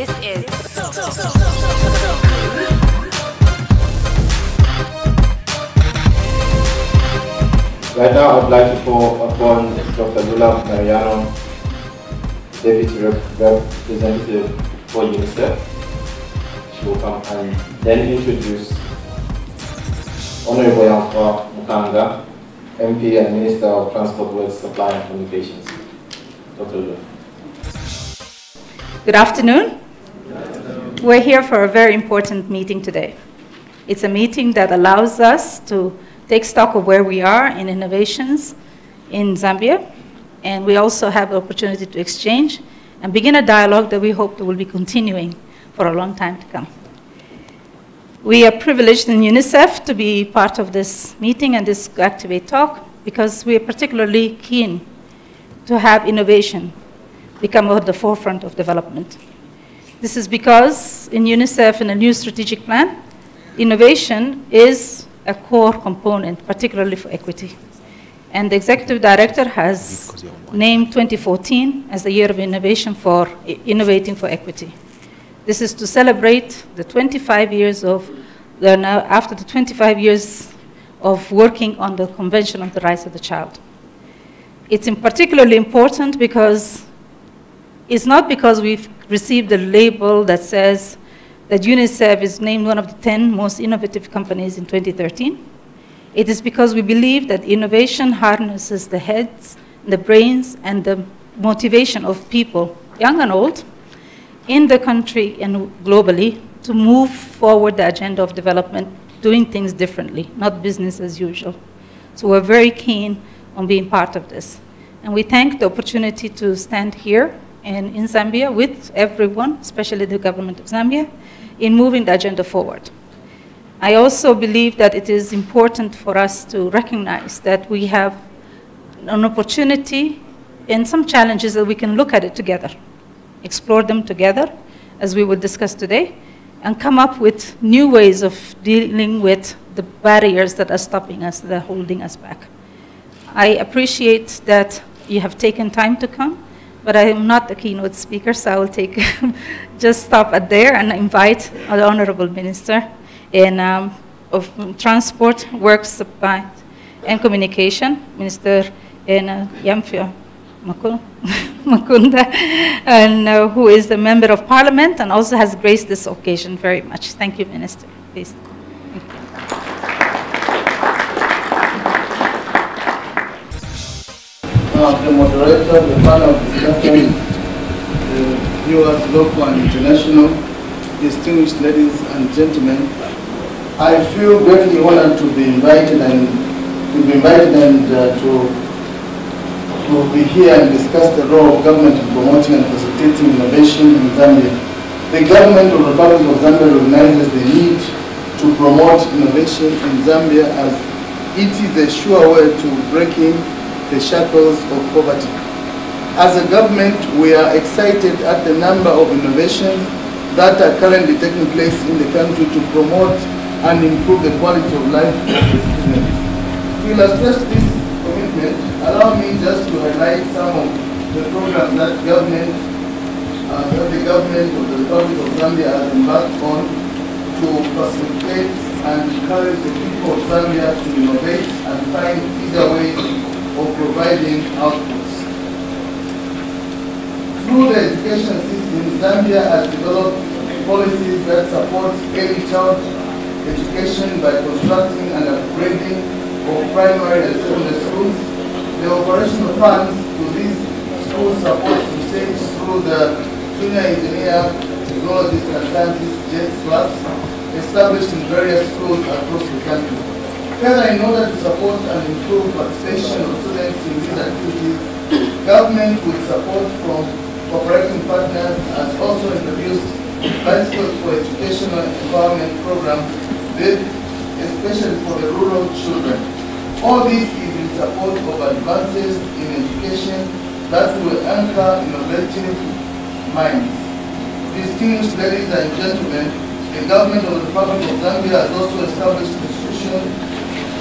This is Right now, I'd like to call upon Dr. Lula Mariano, Deputy Representative for UNICEF. She will come and then introduce Honorable Yanswa Mukanga, MP and Minister of Transport, Works, Supply and Communications. Dr. Lula. Good afternoon. We're here for a very important meeting today. It's a meeting that allows us to take stock of where we are in innovations in Zambia, and we also have the opportunity to exchange and begin a dialogue that we hope that will be continuing for a long time to come. We are privileged in UNICEF to be part of this meeting and this Activate talk because we are particularly keen to have innovation become at the forefront of development. This is because in UNICEF, in a new strategic plan, innovation is a core component, particularly for equity. And the executive director has named 2014 as the year of innovation for innovating for equity. This is to celebrate the 25 years of, after the 25 years of working on the Convention on the Rights of the Child. It's particularly important because it's not because we've received a label that says that UNICEF is named one of the 10 most innovative companies in 2013. It is because we believe that innovation harnesses the heads, the brains, and the motivation of people, young and old, in the country and globally to move forward the agenda of development, doing things differently, not business as usual. So we're very keen on being part of this. And we thank the opportunity to stand here in Zambia with everyone, especially the government of Zambia, in moving the agenda forward. I also believe that it is important for us to recognize that we have an opportunity and some challenges that we can look at it together, explore them together, as we will discuss today, and come up with new ways of dealing with the barriers that are stopping us, that are holding us back. I appreciate that you have taken time to come, but I am not a keynote speaker, so I will just stop at there and invite the Honorable Minister of Transport, Works, Supply, and Communication, Minister Yamfia Makunda, and who is a Member of Parliament and also has graced this occasion very much. Thank you, Minister. Please. Thank you. The moderator, the panel of discussion, the viewers, local and international, distinguished ladies and gentlemen, I feel greatly honored to be invited and to be here and discuss the role of government in promoting and facilitating innovation in Zambia. The government of the Republic of Zambia recognizes the need to promote innovation in Zambia as it is a sure way to breaking the shackles of poverty. As a government, we are excited at the number of innovations that are currently taking place in the country to promote and improve the quality of life of the citizens. To illustrate this commitment, allow me just to highlight some of the programs that the government of the Republic of Zambia has embarked on to facilitate and encourage the people of Zambia to innovate and find easier ways of providing outputs. Through the education system, Zambia has developed policies that support early child education by constructing and upgrading of primary and secondary schools. The operational funds to these schools support research through the Junior Engineer, Technologist and Scientist JETS class established in various schools across the country. Further, in order to support and improve participation of students in these activities, government with support from cooperating partners has also introduced bicycles for educational empowerment programs, especially for the rural children. All this is in support of advances in education that will anchor innovative minds. Distinguished ladies and gentlemen, the government of the Republic of Zambia has also established institutions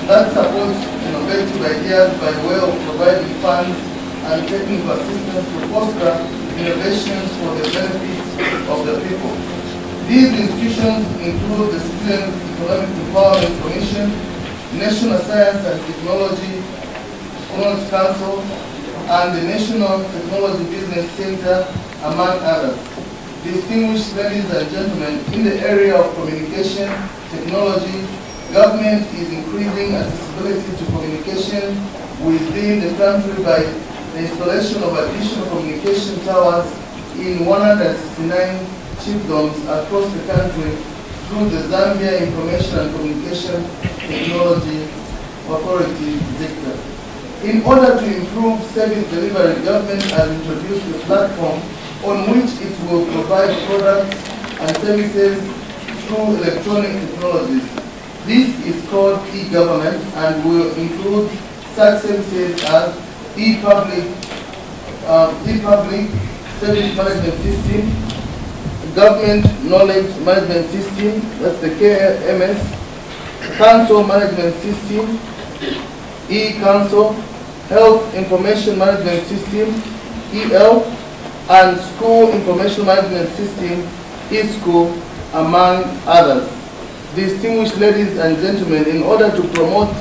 that supports innovative ideas by way of providing funds and technical assistance to foster innovations for the benefit of the people. These institutions include the Citizens Economic Empowerment Commission, National Science and Technology Council, and the National Technology Business Center, among others. Distinguished ladies and gentlemen, in the area of communication technology, government is increasing accessibility to communication within the country by the installation of additional communication towers in 169 chiefdoms across the country through the Zambia Information and Communication Technology Authority, ZICTA. In order to improve service delivery, government has introduced a platform on which it will provide products and services through electronic technologies. This is called e-government and will include such services as e-public service management system, government knowledge management system, that's the KMS, council management system, e-council, health information management system, EL, and school information management system, e-school, among others. Distinguished ladies and gentlemen, in order to promote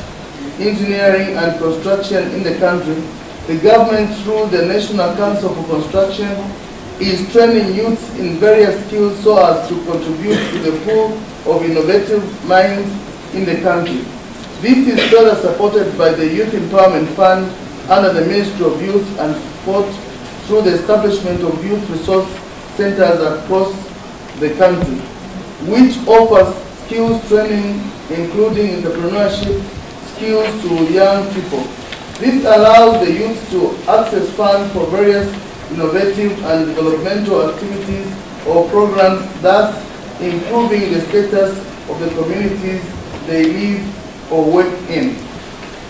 engineering and construction in the country, the government, through the National Council for Construction, is training youths in various skills so as to contribute to the pool of innovative minds in the country. This is further supported by the Youth Empowerment Fund under the Ministry of Youth and Sport through the establishment of youth resource centers across the country, which offers skills training including entrepreneurship skills to young people. This allows the youth to access funds for various innovative and developmental activities or programs, thus improving the status of the communities they live or work in.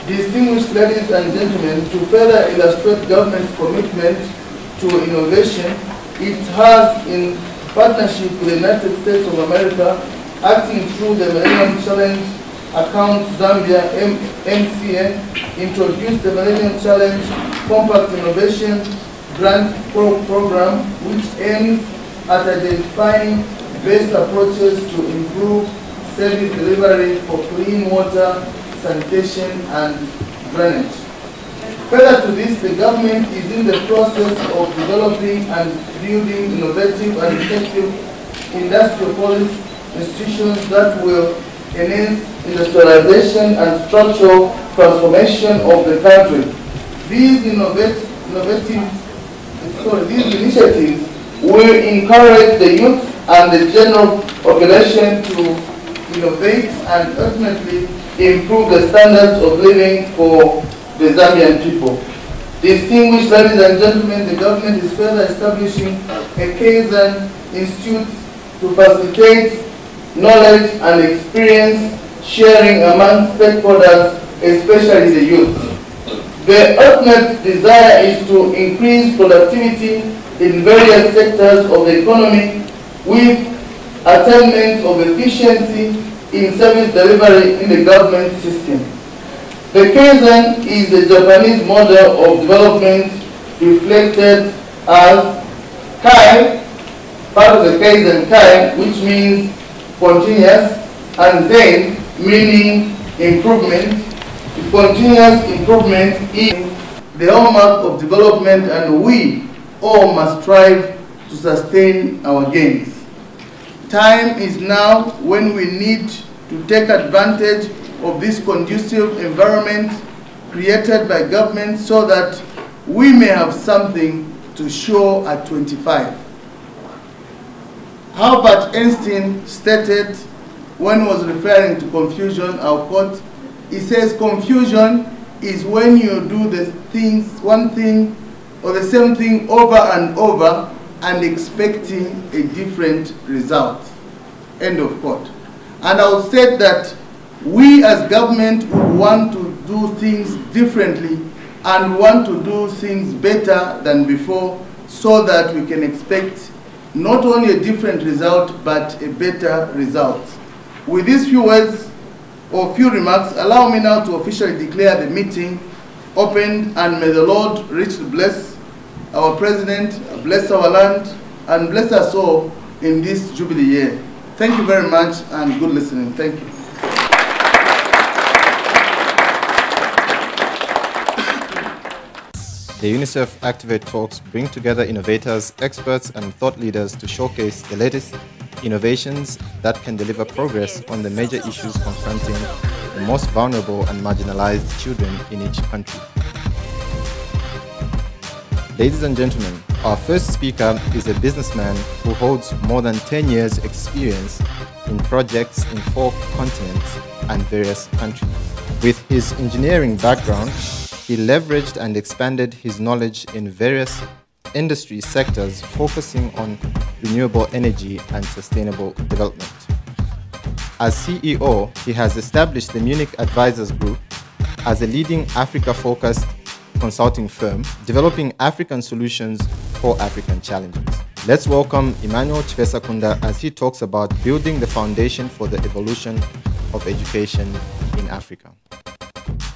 Distinguished ladies and gentlemen, to further illustrate government's commitment to innovation, it has, in partnership with the United States of America, acting through the Millennium Challenge Account Zambia, MCA, introduced the Millennium Challenge Compact Innovation Grant Program, which aims at identifying best approaches to improve service delivery for clean water, sanitation, and drainage. Further to this, the government is in the process of developing and building innovative and effective industrial policy institutions that will enhance industrialization and structural transformation of the country. These initiatives will encourage the youth and the general population to innovate and ultimately improve the standards of living for the Zambian people. Distinguished ladies and gentlemen, the government is further establishing a Kaizen Institute to facilitate knowledge and experience sharing among stakeholders, especially the youth. The ultimate desire is to increase productivity in various sectors of the economy with attainment of efficiency in service delivery in the government system. The Kaizen is the Japanese model of development reflected as Kai, part of the Kaizen Kai, which means continuous, and then meaning improvement. Continuous improvement is the hallmark of development, and we all must strive to sustain our gains. Time is now when we need to take advantage of this conducive environment created by government so that we may have something to show at 25. Albert Einstein stated when he was referring to confusion, I'll quote, he says, confusion is when you do the things, one thing or the same thing over and over and expecting a different result. End of quote. And I would say that we as government would want to do things differently and want to do things better than before so that we can expect not only a different result but a better result. With these few words or few remarks, allow me now to officially declare the meeting opened, and may the Lord richly bless our President, bless our land, and bless us all in this Jubilee year. Thank you very much and good listening. Thank you. The UNICEF Activate Talks bring together innovators, experts, and thought leaders to showcase the latest innovations that can deliver progress on the major issues confronting the most vulnerable and marginalized children in each country. Ladies and gentlemen, our first speaker is a businessman who holds more than 10 years' experience in projects in 4 continents and various countries. With his engineering background, he leveraged and expanded his knowledge in various industry sectors, focusing on renewable energy and sustainable development. As CEO, he has established the Munich Advisors Group as a leading Africa-focused consulting firm, developing African solutions for African challenges. Let's welcome Emmanuel Chivesakunda as he talks about building the foundation for the evolution of education in Africa.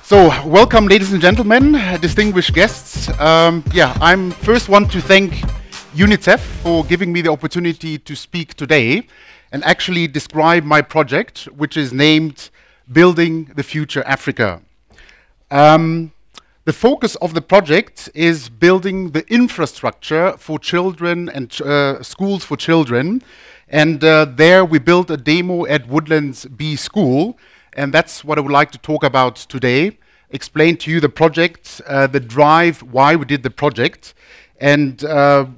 So, welcome, ladies and gentlemen, distinguished guests. I'm first want to thank UNICEF for giving me the opportunity to speak today and actually describe my project, which is named Building the Future Africa. The focus of the project is building the infrastructure for children and schools for children. And there we built a demo at Woodlands B School. And that's what I would like to talk about today. Explain to you the project, the drive, why we did the project. And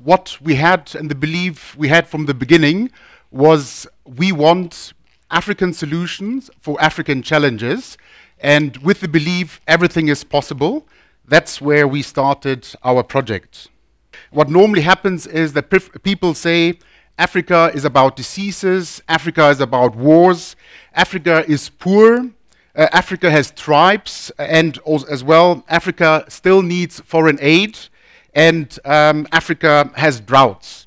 what we had and the belief we had from the beginning was we want African solutions for African challenges. And with the belief everything is possible, that's where we started our project. What normally happens is that people say Africa is about diseases, Africa is about wars, Africa is poor, Africa has tribes, and also as well, Africa still needs foreign aid, and Africa has droughts,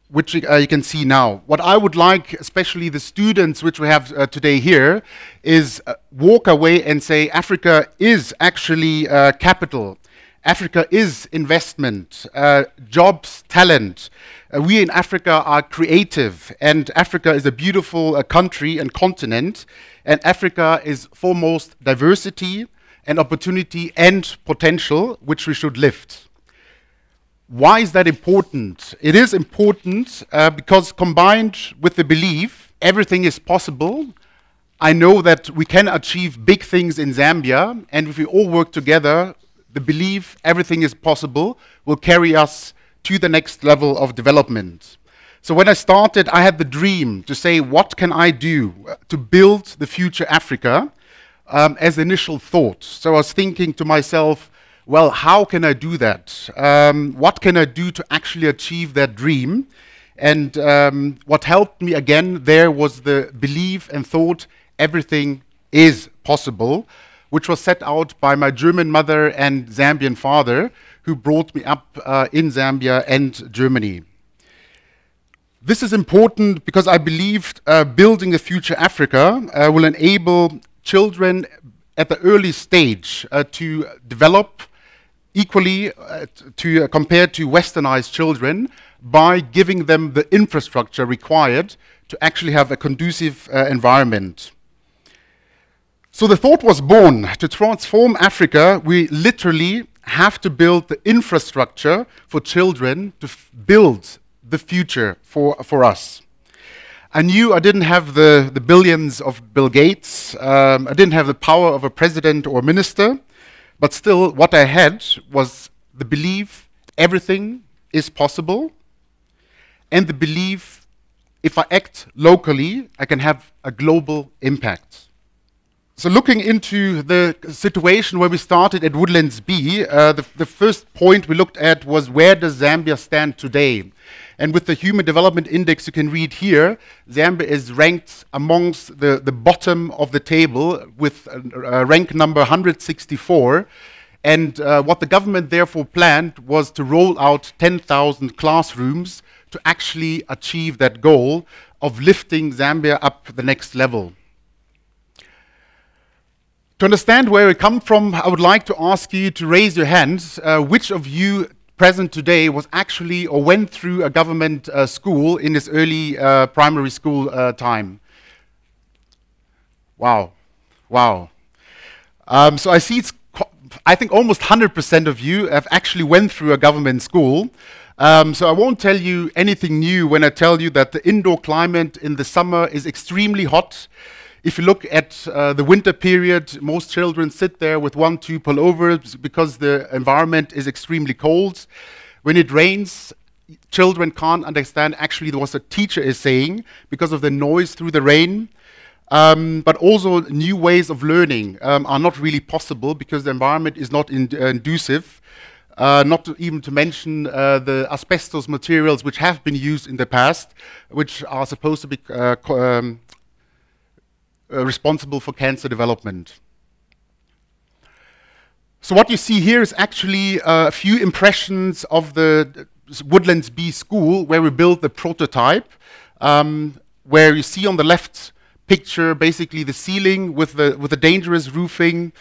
which you can see now. What I would like, especially the students which we have today here, is walk away and say Africa is actually capital. Africa is investment, jobs, talent. We in Africa are creative, and Africa is a beautiful country and continent, and Africa is foremost diversity and opportunity and potential, which we should lift. Why is that important? It is important because combined with the belief everything is possible, I know that we can achieve big things in Zambia, and if we all work together, the belief everything is possible will carry us to the next level of development. So when I started, I had the dream to say, what can I do to build the future Africa as initial thought. So I was thinking to myself, well, how can I do that? What can I do to actually achieve that dream? And what helped me again there was the belief and thought everything is possible, which was set out by my German mother and Zambian father, who brought me up in Zambia and Germany. This is important because I believed building a future Africa will enable children at the early stage to develop equally compared to westernized children by giving them the infrastructure required to actually have a conducive environment. So the thought was born, to transform Africa, we literally have to build the infrastructure for children to build the future for us. I knew I didn't have the billions of Bill Gates, I didn't have the power of a president or minister, but still what I had was the belief everything is possible, and the belief if I act locally, I can have a global impact. So looking into the situation where we started at Woodlands B, the first point we looked at was where does Zambia stand today? And with the Human Development Index, you can read here, Zambia is ranked amongst the bottom of the table with rank number 164. And what the government therefore planned was to roll out 10,000 classrooms to actually achieve that goal of lifting Zambia up the next level. To understand where we come from, I would like to ask you to raise your hands. Which of you present today was actually or went through a government school in this early primary school time? Wow, wow. So I see I think almost 100% of you have actually went through a government school. So I won't tell you anything new when I tell you that the indoor climate in the summer is extremely hot. If you look at the winter period, most children sit there with 1-2 pullovers because the environment is extremely cold. When it rains, children can't understand actually what the teacher is saying because of the noise through the rain. But also new ways of learning are not really possible because the environment is not inducive. Not even to mention the asbestos materials which have been used in the past, which are supposed to be responsible for cancer development. So what you see here is actually a few impressions of the Woodlands B school where we built the prototype, where you see on the left picture basically the ceiling with the dangerous roofing.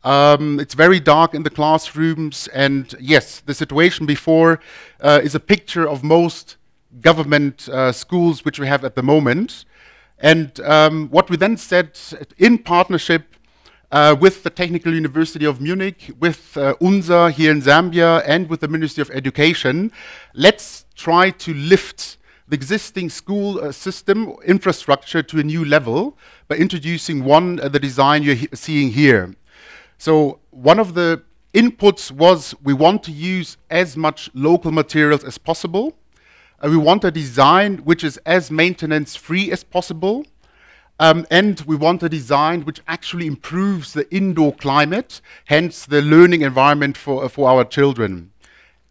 It's very dark in the classrooms, and yes, the situation before is a picture of most government schools which we have at the moment. And what we then said in partnership with the Technical University of Munich, with UNSA here in Zambia, and with the Ministry of Education, let's try to lift the existing school system infrastructure to a new level by introducing the design you're seeing here. So one of the inputs was we want to use as much local materials as possible. We want a design which is as maintenance-free as possible. And we want a design which actually improves the indoor climate, hence the learning environment for our children.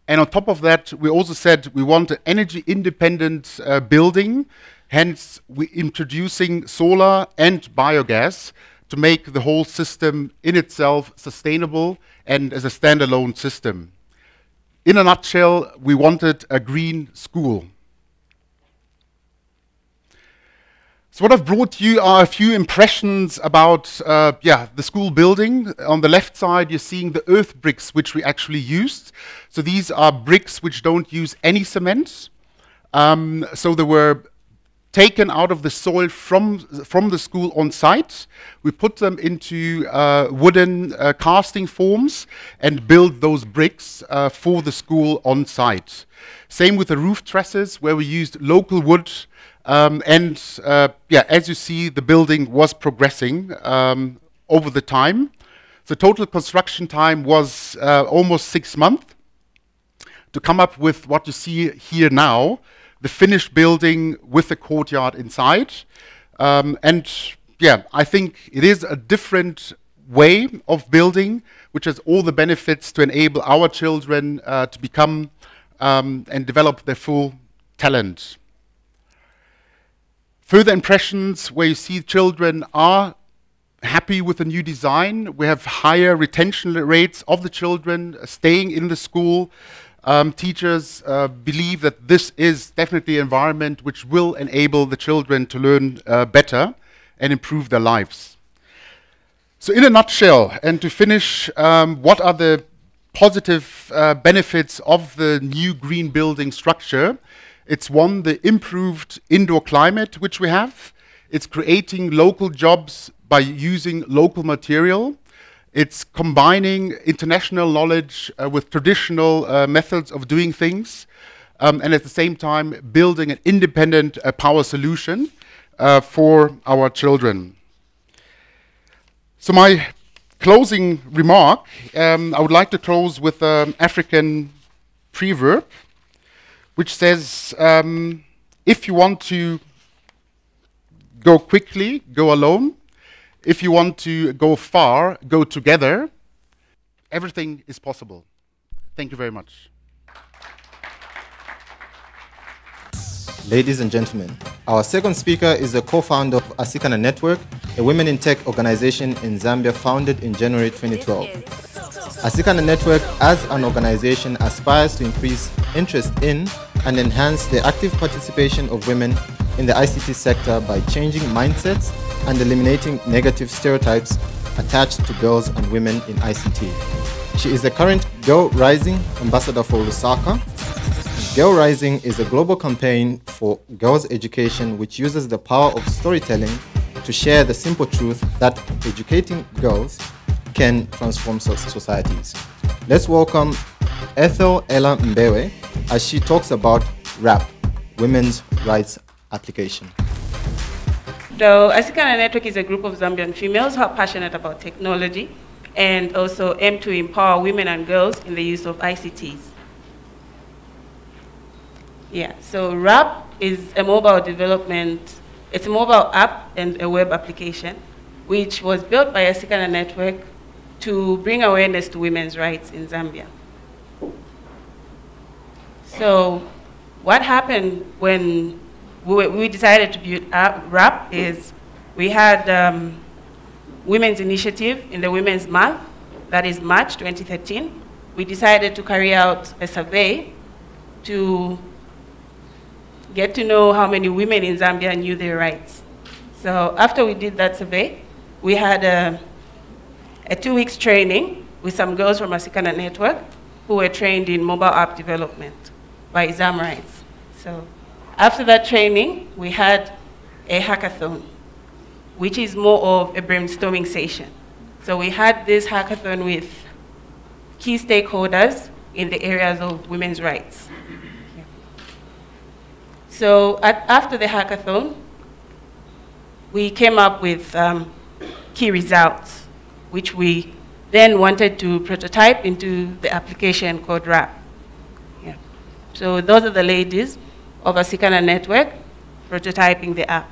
And on top of that, we also said we want an energy-independent building, hence we're introducing solar and biogas to make the whole system in itself sustainable and as a standalone system. In a nutshell, we wanted a green school. So what I've brought you are a few impressions about the school building. On the left side, you're seeing the earth bricks which we actually used. So these are bricks which don't use any cement. So they were taken out of the soil from the school on site. We put them into wooden casting forms and built those bricks for the school on site. Same with the roof trusses, where we used local wood. As you see, the building was progressing over the time. So total construction time was almost 6 months to come up with what you see here now, the finished building with the courtyard inside. I think it is a different way of building, which has all the benefits to enable our children to become and develop their full talent. Further impressions where you see children are happy with the new design. We have higher retention rates of the children staying in the school. Teachers believe that this is definitely an environment which will enable the children to learn better and improve their lives. So in a nutshell, and to finish, what are the positive benefits of the new green building structure? It's one, the improved indoor climate which we have. It's creating local jobs by using local material. It's combining international knowledge with traditional methods of doing things, and at the same time building an independent power solution for our children. So my closing remark, I would like to close with an African proverb, which says, if you want to go quickly, go alone. If you want to go far, go together. Everything is possible. Thank you very much. Ladies and gentlemen, our second speaker is the co-founder of Asikana Network, a women in tech organization in Zambia founded in January 2012. Asikana Network as an organization aspires to increase interest in and enhance the active participation of women in the ICT sector by changing mindsets and eliminating negative stereotypes attached to girls and women in ICT. She is the current Girl Rising Ambassador for Lusaka. Girl Rising is a global campaign for girls' education which uses the power of storytelling to share the simple truth that educating girls can transform societies. Let's welcome Ethel Ella Mbewe as she talks about RAP, Women's Rights Application. So Asikana Network is a group of Zambian females who are passionate about technology and also aim to empower women and girls in the use of ICTs. Yeah, so RAP is a mobile development, it's a mobile app and a web application which was built by Asikana Network to bring awareness to women's rights in Zambia. So what happened when we decided to build RAP is we had Women's Initiative in the Women's Month, that is March 2013. We decided to carry out a survey to get to know how many women in Zambia knew their rights. So after we did that survey, we had a 2-week training with some girls from Asikana Network who were trained in mobile app development by Zamrights. So after that training, we had a hackathon, which is more of a brainstorming session. So we had this hackathon with key stakeholders in the areas of women's rights. Yeah. So after the hackathon, we came up with key results, which we then wanted to prototype into the application called RAP. Yeah. So those are the ladies of Asikana Network prototyping the app.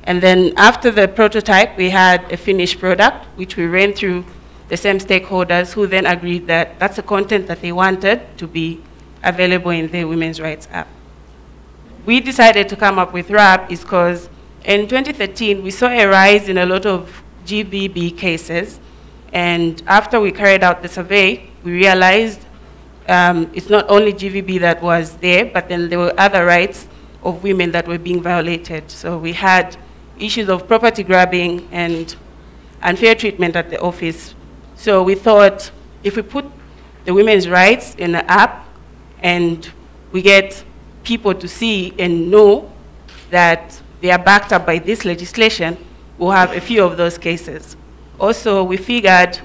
And then after the prototype, we had a finished product, which we ran through the same stakeholders who then agreed that that's the content that they wanted to be available in the Women's Rights app. We decided to come up with RAP is because in 2013, we saw a rise in a lot of GBB cases. And after we carried out the survey, we realized it's not only GBB that was there, but then there were other rights of women that were being violated. So we had issues of property grabbing and unfair treatment at the office. So we thought if we put the women's rights in the app and we get people to see and know that they are backed up by this legislation, we'll have a few of those cases. Also, we figured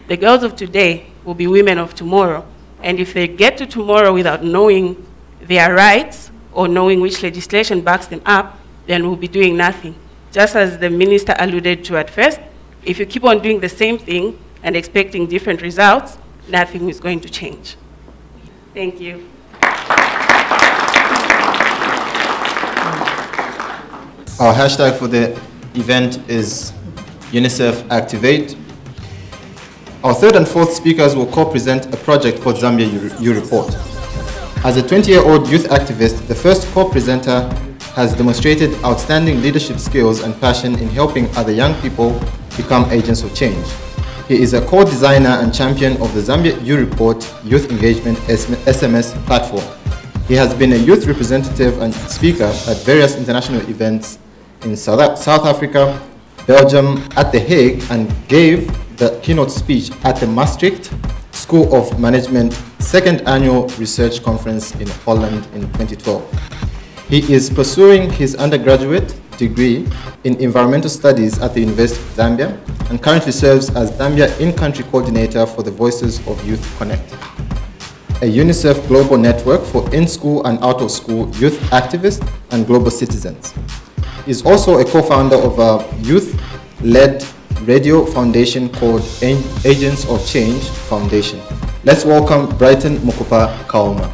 the girls of today will be women of tomorrow. And if they get to tomorrow without knowing their rights or knowing which legislation backs them up, then we'll be doing nothing. Just as the minister alluded to at first, if you keep on doing the same thing and expecting different results, nothing is going to change. Thank you. Our hashtag for the event is UNICEF Activate. Our third and fourth speakers will co-present a project called Zambia U Report. As a 20-year-old youth activist, the first co-presenter has demonstrated outstanding leadership skills and passion in helping other young people become agents of change. He is a co-designer and champion of the Zambia U Report Youth Engagement SMS platform. He has been a youth representative and speaker at various international events in South Africa, Belgium, at The Hague, and gave the keynote speech at the Maastricht School of Management second annual research conference in Holland in 2012. He is pursuing his undergraduate degree in environmental studies at the University of Zambia and currently serves as Zambia in-country coordinator for the Voices of Youth Connect, a UNICEF global network for in-school and out-of-school youth activists and global citizens. He is also a co-founder of a youth-led radio foundation called Agents of Change Foundation. Let's welcome Brighton Mukupa Kauma.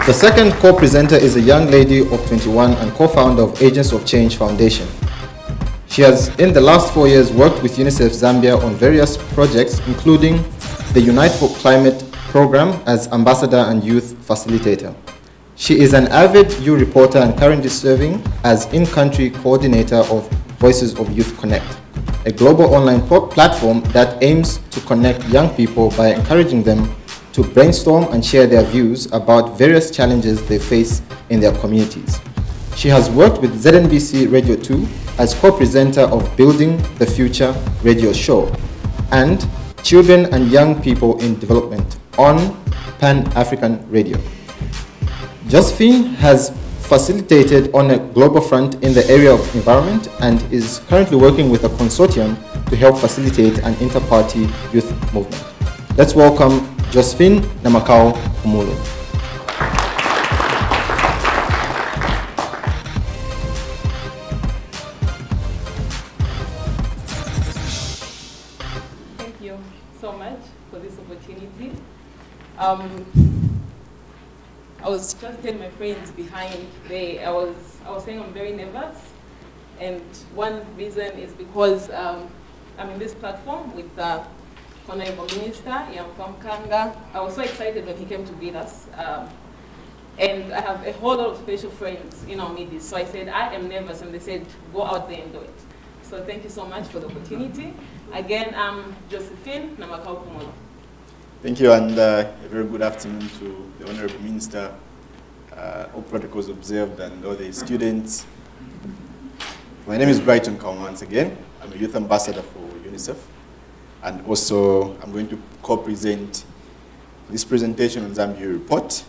The second co-presenter is a young lady of 21 and co-founder of Agents of Change Foundation. She has, in the last 4 years, worked with UNICEF Zambia on various projects, including the Unite for Climate program as ambassador and youth facilitator. She is an avid U reporter and currently serving as in-country coordinator of Voices of Youth Connect, a global online platform that aims to connect young people by encouraging them to brainstorm and share their views about various challenges they face in their communities. She has worked with ZNBC Radio 2 as co-presenter of Building the Future radio show and Children and Young People in Development on Pan-African Radio. Josephine has facilitated on a global front in the area of environment and is currently working with a consortium to help facilitate an inter-party youth movement. Let's welcome Josephine Namakao Umulo. Thank you so much for this opportunity. I was just telling my friends behind there, I was saying I'm very nervous, and one reason is because I'm in this platform with the Honorable Minister, Yamfam Kanga. I was so excited when he came to meet us. And I have a whole lot of special friends in our midst. So I said, I am nervous, and they said, go out there and do it. So thank you so much for the opportunity. Again, I'm Josephine Namakao Kumolo. Thank you, and a very good afternoon to the Honorable Minister, all protocols observed, and all the students. My name is Brighton Kaum once again. I'm a youth ambassador for UNICEF, and also I'm going to co-present this presentation on Zambia Report,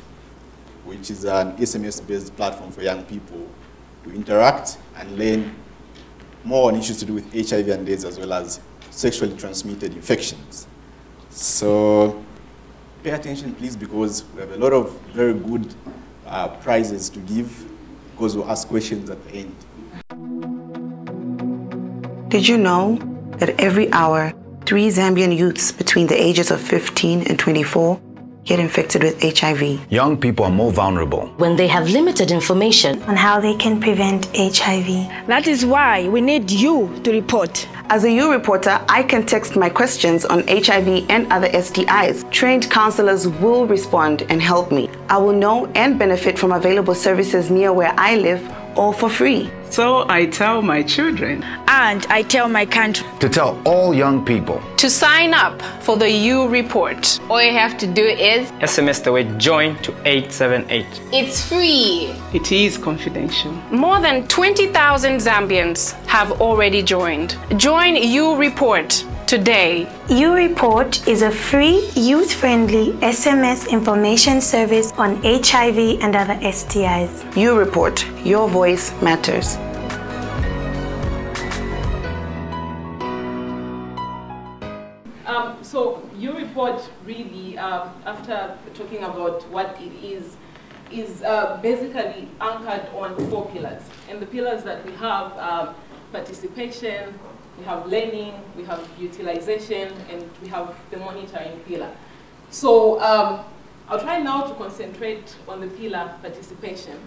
which is an SMS-based platform for young people to interact and learn more on issues to do with HIV and AIDS, as well as sexually transmitted infections. So pay attention, please, because we have a lot of very good prizes to give, because we'll ask questions at the end. Did you know that every hour, 3 Zambian youths between the ages of 15 and 24 get infected with HIV? Young people are more vulnerable when they have limited information on how they can prevent HIV. That is why we need you to report. As a U reporter, I can text my questions on HIV and other STIs. Trained counselors will respond and help me. I will know and benefit from available services near where I live, all for free. So I tell my children. And I tell my country. To tell all young people. To sign up for the U Report, all you have to do is SMS the word JOIN to 878. It's free. It is confidential. More than 20,000 Zambians have already joined. Join U Report today. U Report is a free, youth-friendly SMS information service on HIV and other STIs. U Report, your voice matters. So your report really, after talking about what it is basically anchored on 4 pillars. And the pillars that we have are participation, we have learning, we have utilization, and we have the monitoring pillar. So I'll try now to concentrate on the pillar participation.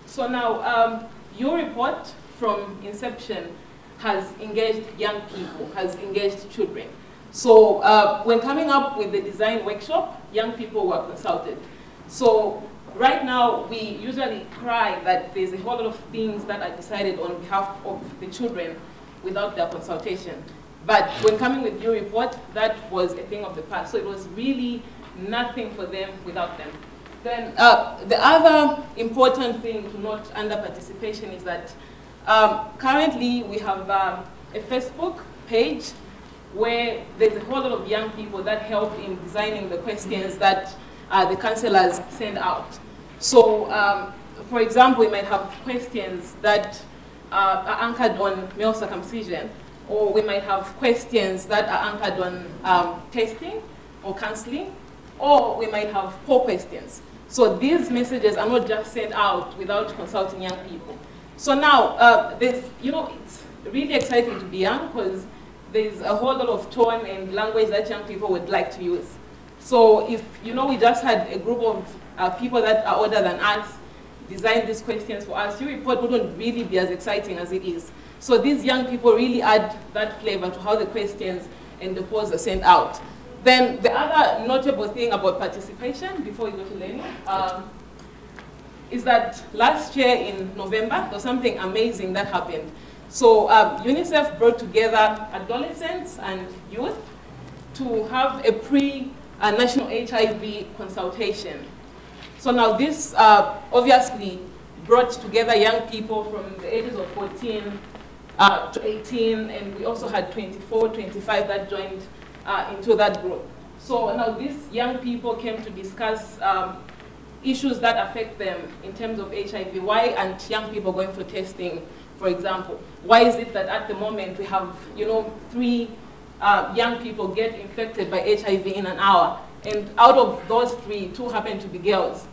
So now your report from inception has engaged young people, has engaged children. So when coming up with the design workshop, young people were consulted. So right now, we usually cry that there's a whole lot of things that are decided on behalf of the children without their consultation. But when coming with your report, that was a thing of the past. So it was really nothing for them without them. Then the other important thing to note under participation is that currently we have a Facebook page where there's a whole lot of young people that helped in designing the questions that the counselors send out. So, for example, we might have questions that are anchored on male circumcision, or we might have questions that are anchored on testing or counseling, or we might have poll questions. So these messages are not just sent out without consulting young people. So now, it's really exciting to be young because there's a whole lot of tone and language that young people would like to use. So if, we just had a group of people that are older than us design these questions for us, your report wouldn't really be as exciting as it is. So these young people really add that flavor to how the questions and the polls are sent out. Then the other notable thing about participation, before we go to learning, is that last year in November, there was something amazing that happened. So UNICEF brought together adolescents and youth to have a pre-national HIV consultation. So now this obviously brought together young people from the ages of 14 to 18, and we also had 24, 25 that joined into that group. So now these young people came to discuss issues that affect them in terms of HIV. Why aren't young people going for testing, for example? Why is it that at the moment we have, 3 young people get infected by HIV in an hour, and out of those 3, 2 happen to be girls?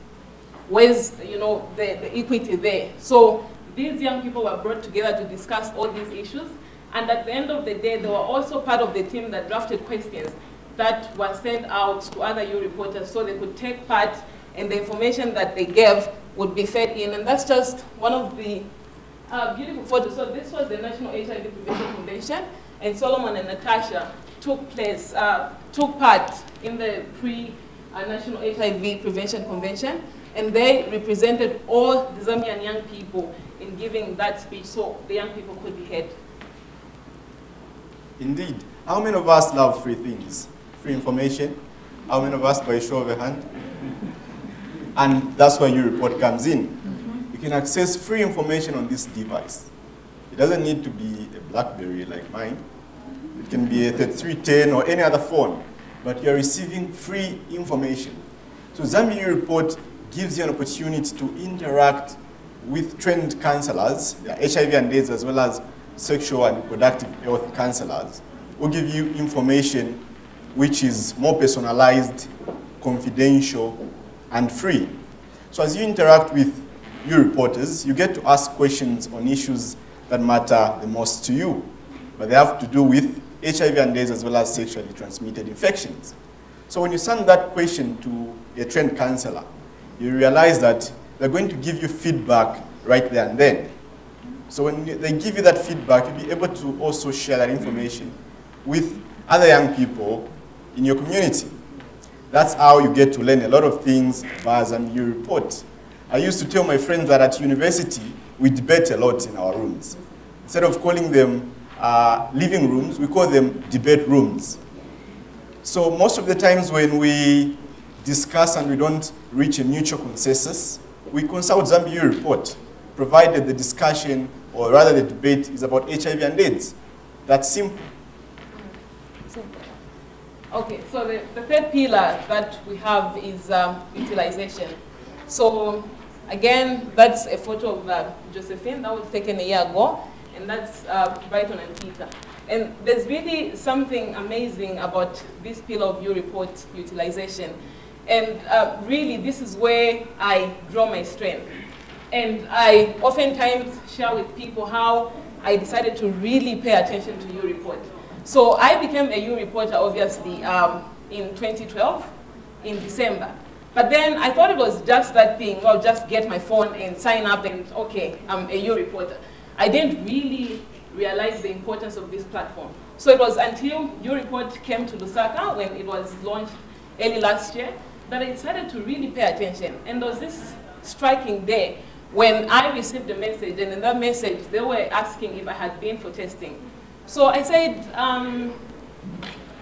Where's, the equity there? So these young people were brought together to discuss all these issues, and at the end of the day, they were also part of the team that drafted questions that were sent out to other EU reporters so they could take part, and the information that they gave would be fed in. And that's just one of the beautiful photos. So this was the National HIV Prevention Convention, and Solomon and Natasha took part in the pre-National HIV Prevention Convention, and they represented all the Zambian young people in giving that speech so the young people could be heard. Indeed. How many of us love free things? Free information? How many of us, by a show of a hand? And that's where your report comes in. You can access free information on this device. It doesn't need to be a BlackBerry like mine. It can be a 3310 or any other phone, but you're receiving free information. So Zambia Report gives you an opportunity to interact with trained counselors, HIV and AIDS, as well as sexual and reproductive health counselors, who give you information which is more personalized, confidential, and free. So as you interact with your reporters, you get to ask questions on issues that matter the most to you, but they have to do with HIV and AIDS as well as sexually transmitted infections. So when you send that question to a trained counselor, you realize that they're going to give you feedback right there and then. So when they give you that feedback, you'll be able to also share that information with other young people in your community. That's how you get to learn a lot of things via Zambia Report. I used to tell my friends that at university, we debate a lot in our rooms. Instead of calling them living rooms, we call them debate rooms. So most of the times when we discuss and we don't reach a mutual consensus, we consult Zambia Report, provided the discussion, or rather the debate, is about HIV and AIDS. That's simple. Okay, so the third pillar that we have is utilization. So again, that's a photo of Josephine that was taken a year ago, and that's Brighton and Peter. And there's really something amazing about this pillar of your report, utilization. And really, this is where I draw my strength. And I oftentimes share with people how I decided to really pay attention to your report. So I became a EU reporter, obviously, in 2012, in December. But then I thought it was just that thing, well, just get my phone and sign up and, okay, I'm a EU reporter. I didn't really realize the importance of this platform. So it was until EU Report came to Lusaka, when it was launched early last year, that I decided to really pay attention. And there was this striking day when I received a message, and in that message, they were asking if I had been for testing. So I said,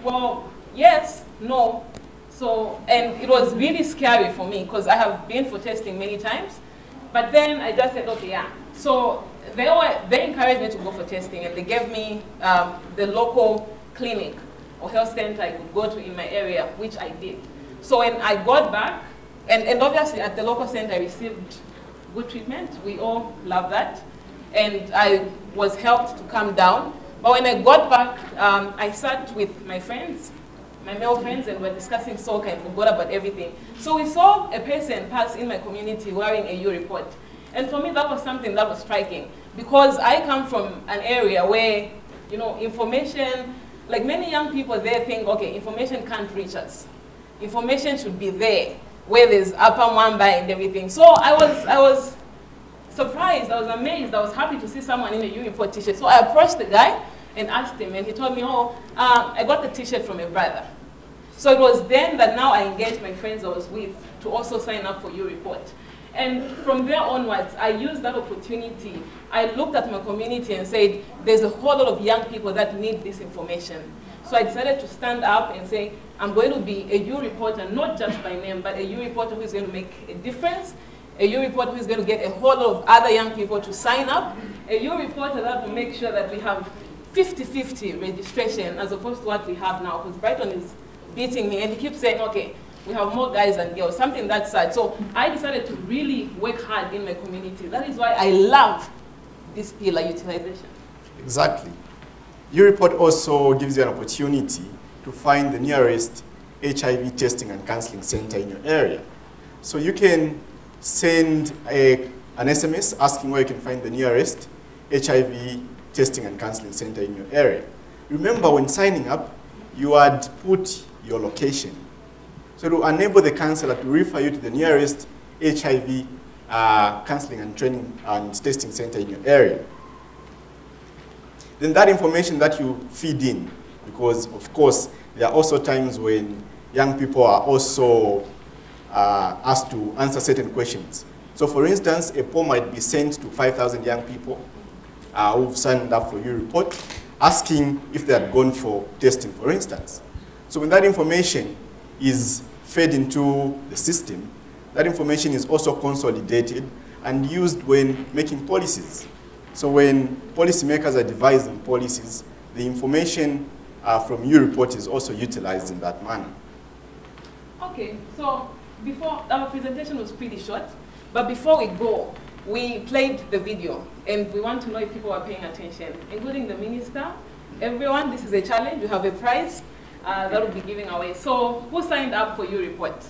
well, yes, no. So, and it was really scary for me because I have been for testing many times. But then I just said, okay, yeah. So they encouraged me to go for testing, and they gave me the local clinic or health center I could go to in my area, which I did. So when I got back, and obviously at the local center I received good treatment. We all love that. And I was helped to calm down. But when I got back, I sat with my friends, my male friends, and we're discussing soccer and forgot about everything. So we saw a person pass in my community wearing a EU report. And for me, that was something that was striking, because I come from an area where, you know, information, like many young people there think, okay, information can't reach us. Information should be there, where there's Upper Mwamba and everything. So I was surprised, I was amazed, I was happy to see someone in a EU report t-shirt. So I approached the guy and asked him, and he told me, oh, I got the t-shirt from a brother. So it was then that now I engaged my friends I was with to also sign up for EU report. And from there onwards, I used that opportunity. I looked at my community and said, there's a whole lot of young people that need this information. So I decided to stand up and say, I'm going to be a EU reporter, not just by name, but a EU reporter who is going to make a difference a U report who is going to get a whole lot of other young people to sign up, a U reporter that will make sure that we have 50-50 registration as opposed to what we have now, because Brighton is beating me and he keeps saying, okay, we have more guys than girls, something that's sad. So I decided to really work hard in my community. That is why I love this pillar utilization. Exactly. Your report also gives you an opportunity to find the nearest HIV testing and counseling center in your area. So you can send an SMS asking where you can find the nearest HIV testing and counseling center in your area. Remember, when signing up, you had put your location. So to enable the counselor to refer you to the nearest HIV counseling and training and testing center in your area. Then that information that you feed in, because of course, there are also times when young people are also asked to answer certain questions. So for instance, a poll might be sent to 5,000 young people who've signed up for your report, asking if they had gone for testing, for instance. So when that information is fed into the system, that information is also consolidated and used when making policies. So when policymakers are devising policies, the information from your report is also utilized in that manner. Okay, so before, our presentation was pretty short, but before we go, we played the video, and we want to know if people are paying attention, including the minister. Everyone, this is a challenge. You have a prize that will be giving away. So who signed up for your report?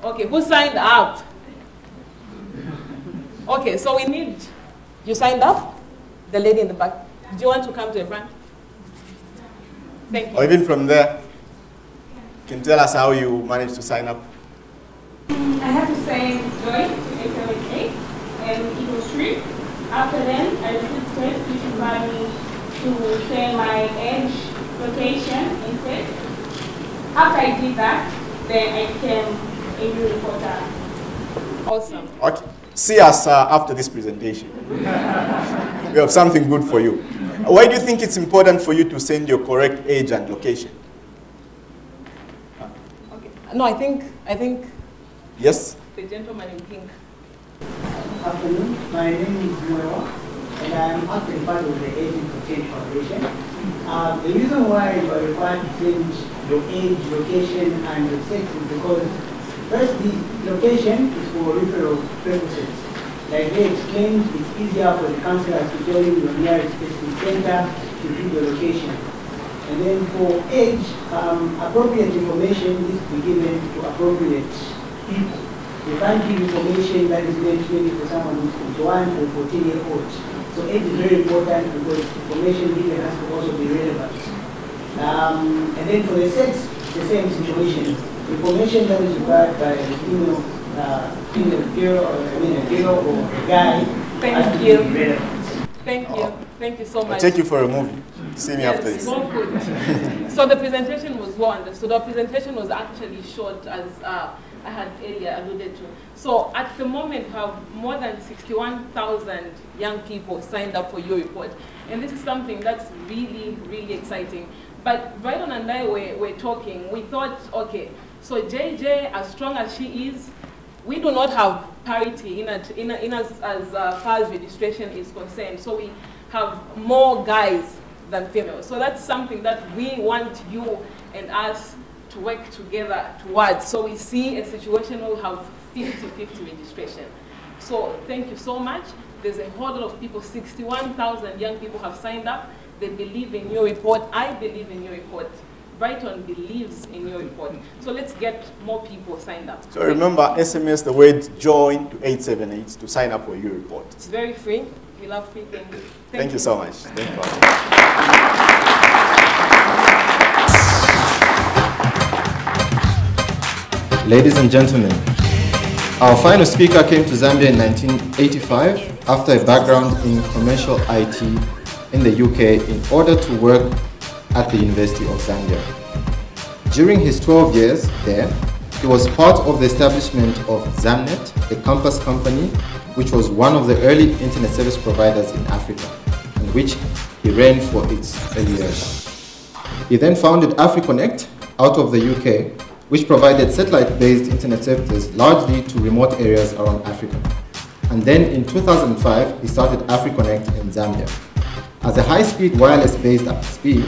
Okay, who signed up? Okay, so we need, you signed up? The lady in the back. Do you want to come to the front? Thank you. Or even from there, can you tell us how you managed to sign up? I had to say join to 878, and it was free. After then, I received text which invited me to say my age, location, instead. After I did that, then I became a new reporter. Awesome. Okay. See us after this presentation. We have something good for you. Why do you think it's important for you to send your correct age and location? Okay. No, I think. Yes. The gentleman in pink. Good afternoon. My name is Noah, and I am actually part of the Aging for Change Foundation. The reason why you are required to change your age, location, and your sex is because first, the location is for referral purposes. Like they explained, it's easier for the counselors to tell you your nearest testing center to give your location. And then for age, appropriate information needs to be given to appropriate people. You can't give information that is meant maybe for someone who's 21 or 14-year-old. So age is very important because information given has to also be relevant. And then for the sex, the same situation. Information that is required by a female girl, or a girl or a guy. Thank you. Thank you. Thank you so much. I'll take you for a movie. See me after this. So good. So the presentation was well understood. The presentation was actually short, as I had earlier alluded to. So at the moment, we have more than 61,000 young people signed up for your report. And this is something that's really, really exciting. But Brighton and I were talking. We thought, okay, so JJ, as strong as she is, we do not have parity in as far as registration is concerned. So we have more guys than females. So that's something that we want you and us to work together towards. So we see a situation where we have 50-50 registration. So thank you so much. There's a whole lot of people, 61,000 young people have signed up. They believe in your report. I believe in your report. Brighton believes in your report. So let's get more people signed up. So remember, SMS the word join to 878 to sign up for your report. It's very free. We love free things. Thank you so much. Thank you. Ladies and gentlemen, our final speaker came to Zambia in 1985 after a background in commercial IT in the UK in order to work at the University of Zambia. During his 12 years there, he was part of the establishment of Zamnet, a campus company, which was one of the early internet service providers in Africa, and which he ran for its early years. He then founded AfriConnect out of the UK, which provided satellite-based internet services largely to remote areas around Africa. And then in 2005, he started AfriConnect in Zambia. As a high-speed wireless-based speed,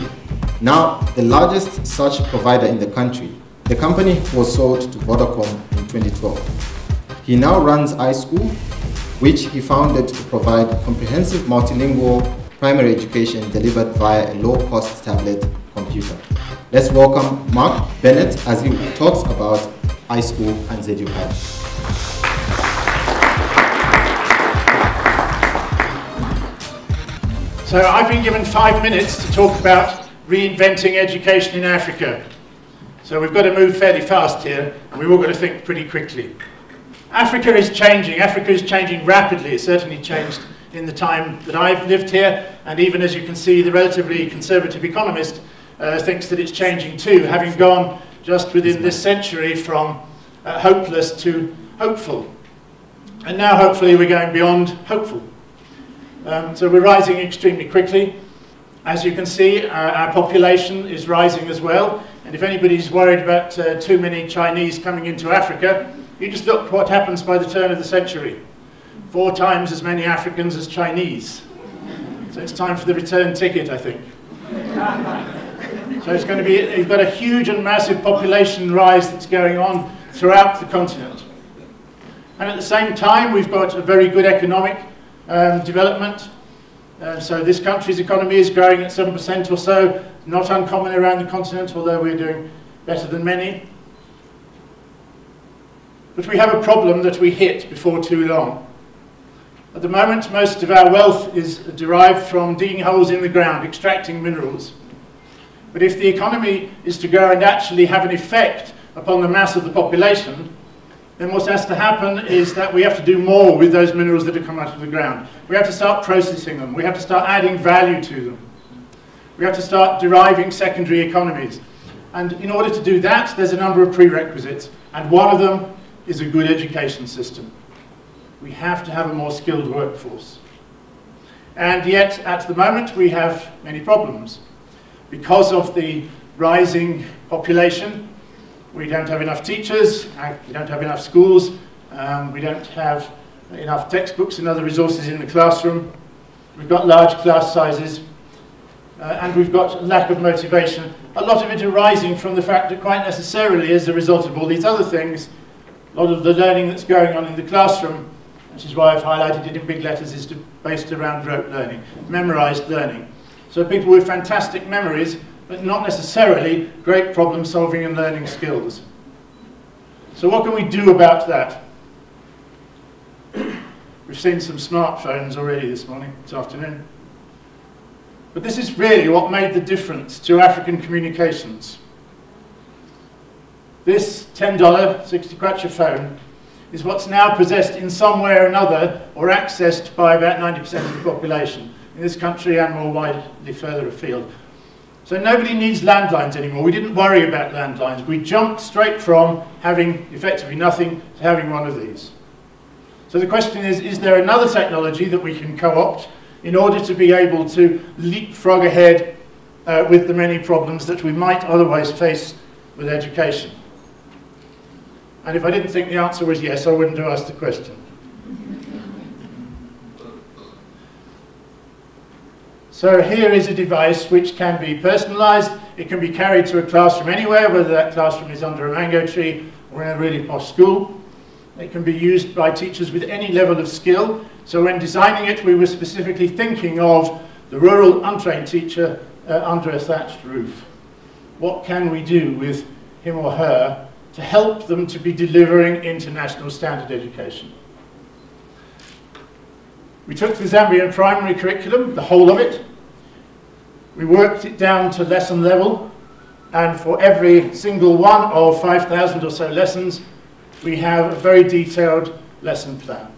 now the largest such provider in the country, the company was sold to Vodacom in 2012. He now runs iSchool, which he founded to provide comprehensive multilingual primary education delivered via a low-cost tablet computer. Let's welcome Mark Bennett as he talks about iSchool and ZUI. So I've been given 5 minutes to talk about reinventing education in Africa. So we've got to move fairly fast here, and we've all got to think pretty quickly. Africa is changing. Africa is changing rapidly. It's certainly changed in the time that I've lived here, and even as you can see, the relatively conservative economist thinks that it's changing too, having gone just within this century from hopeless to hopeful. And now hopefully we're going beyond hopeful. So we're rising extremely quickly. As you can see, our population is rising as well, and if anybody's worried about too many Chinese coming into Africa, you just look what happens by the turn of the century. 4 times as many Africans as Chinese. So it's time for the return ticket, I think. So it's going to be, you've got a huge and massive population rise that's going on throughout the continent. And at the same time, we've got a very good economic development. So this country's economy is growing at 7% or so, not uncommon around the continent, although we're doing better than many. But we have a problem that we hit before too long. At the moment, most of our wealth is derived from digging holes in the ground, extracting minerals. But if the economy is to grow and actually have an effect upon the mass of the population, then what has to happen is that we have to do more with those minerals that have come out of the ground. We have to start processing them. We have to start adding value to them. We have to start deriving secondary economies. And in order to do that, there's a number of prerequisites. And one of them is a good education system. We have to have a more skilled workforce. And yet, at the moment, we have many problems. Because of the rising population, we don't have enough teachers, we don't have enough schools, we don't have enough textbooks and other resources in the classroom. We've got large class sizes, and we've got lack of motivation. A lot of it arising from the fact that quite necessarily, as a result of all these other things, a lot of the learning that's going on in the classroom, which is why I've highlighted it in big letters, is based around rote learning, memorized learning. So people with fantastic memories, but not necessarily great problem solving and learning skills. So what can we do about that? We've seen some smartphones already this afternoon. But this is really what made the difference to African communications. This $10 60 kwacha phone is what's now possessed in some way or another, or accessed by about 90% of the population in this country and more widely further afield. So nobody needs landlines anymore. We didn't worry about landlines. We jumped straight from having effectively nothing to having one of these. So the question is there another technology that we can co-opt in order to be able to leapfrog ahead with the many problems that we might otherwise face with education? And if I didn't think the answer was yes, I wouldn't have asked the question. So here is a device which can be personalized. It can be carried to a classroom anywhere, whether that classroom is under a mango tree or in a really posh school. It can be used by teachers with any level of skill. So when designing it, we were specifically thinking of the rural untrained teacher under a thatched roof. What can we do with him or her to help them to be delivering international standard education? We took the Zambian primary curriculum, the whole of it. We worked it down to lesson level, and for every single one of 5,000 or so lessons, we have a very detailed lesson plan.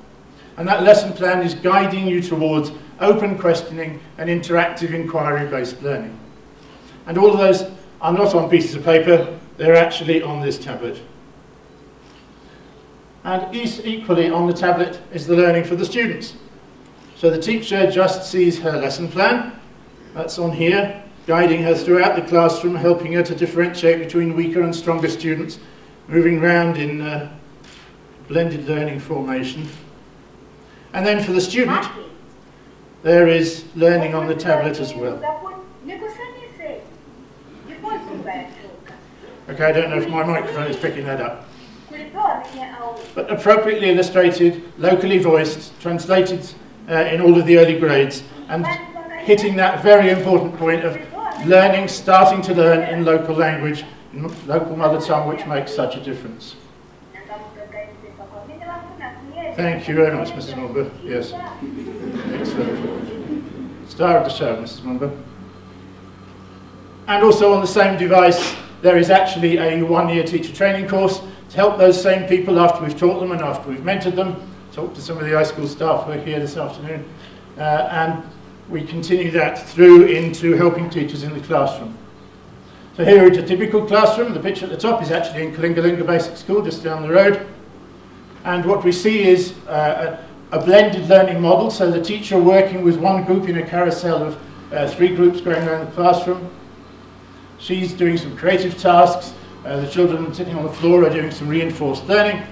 And that lesson plan is guiding you towards open questioning and interactive inquiry-based learning. And all of those are not on pieces of paper, they're actually on this tablet. And equally on the tablet is the learning for the students. So the teacher just sees her lesson plan, that's on here, guiding her throughout the classroom, helping her to differentiate between weaker and stronger students, moving round in blended learning formation. And then for the student, there is learning on the tablet as well. Okay, I don't know if my microphone is picking that up. But appropriately illustrated, locally voiced, translated in all of the early grades, and hitting that very important point of learning, starting to learn in local language, in local mother tongue, which makes such a difference. Thank you very much, Mrs. Mumba. Yes. Excellent. Star of the show, Mrs. Mumba. And also on the same device, there is actually a one-year teacher training course to help those same people after we've taught them and after we've mentored them. Talked to some of the high school staff who are here this afternoon. And we continue that through into helping teachers in the classroom. So here is a typical classroom. The picture at the top is actually in Kalingalinga Basic School, just down the road. And what we see is a blended learning model, so the teacher working with one group in a carousel of 3 groups going around the classroom. She's doing some creative tasks. The children sitting on the floor are doing some reinforced learning.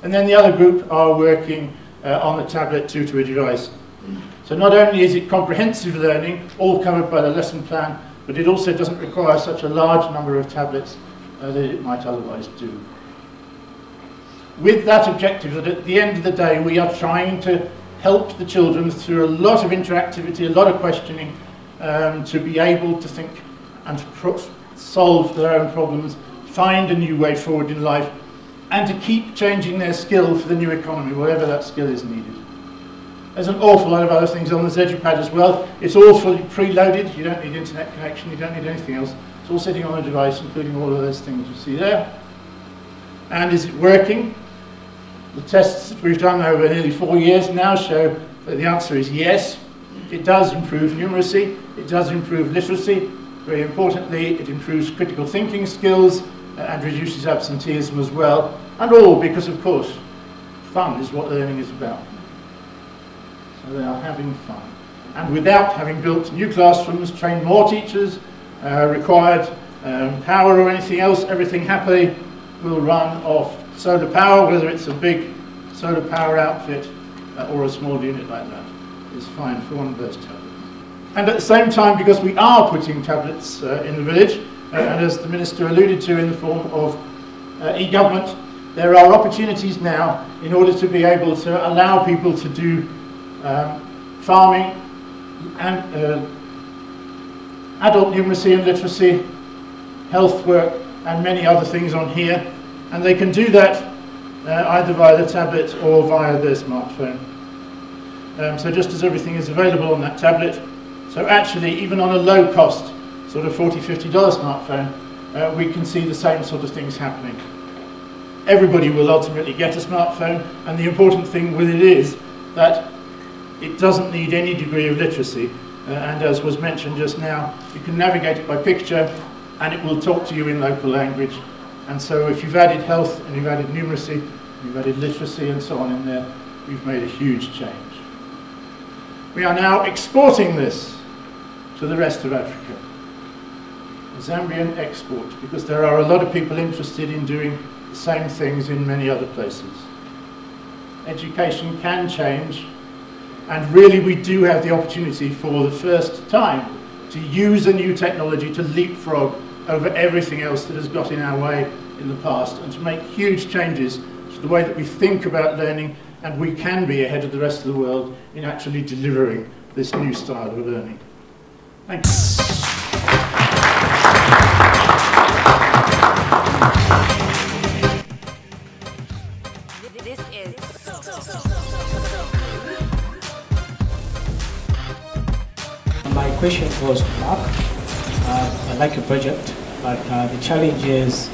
And then the other group are working on the tablet to a device. So not only is it comprehensive learning, all covered by the lesson plan, but it also doesn't require such a large number of tablets that it might otherwise do. With that objective, that at the end of the day we are trying to help the children through a lot of interactivity, a lot of questioning, to be able to think and to solve their own problems, find a new way forward in life, and to keep changing their skill for the new economy, wherever that skill is needed. There's an awful lot of other things on this EduPad as well. It's all fully preloaded. You don't need internet connection, you don't need anything else. It's all sitting on a device, including all of those things you see there. And is it working? The tests that we've done over nearly 4 years now show that the answer is yes. It does improve numeracy, it does improve literacy. Very importantly, it improves critical thinking skills and reduces absenteeism as well. And all because, of course, fun is what learning is about. So they are having fun. And without having built new classrooms, trained more teachers, required power or anything else, everything happily will run off solar power, whether it's a big solar power outfit or a small unit like that. Is fine for one of those tablets. And at the same time, because we are putting tablets in the village, and as the Minister alluded to in the form of e-government, there are opportunities now in order to be able to allow people to do farming and adult numeracy and literacy, health work, and many other things on here. And they can do that either via the tablet or via their smartphone. So just as everything is available on that tablet, so actually even on a low cost, sort of $40, $50 smartphone, we can see the same sort of things happening. Everybody will ultimately get a smartphone, and the important thing with it is that it doesn't need any degree of literacy, and as was mentioned just now, you can navigate it by picture and it will talk to you in local language. And so if you've added health and you've added numeracy, you've added literacy and so on in there, you've made a huge change. We are now exporting this to the rest of Africa. A Zambian export, because there are a lot of people interested in doing the same things in many other places. Education can change, and really we do have the opportunity for the first time to use a new technology to leapfrog over everything else that has got in our way in the past, and to make huge changes to the way that we think about learning, and we can be ahead of the rest of the world in actually delivering this new style of learning. Thank you. My question goes to Mark. I like your project, but the challenge is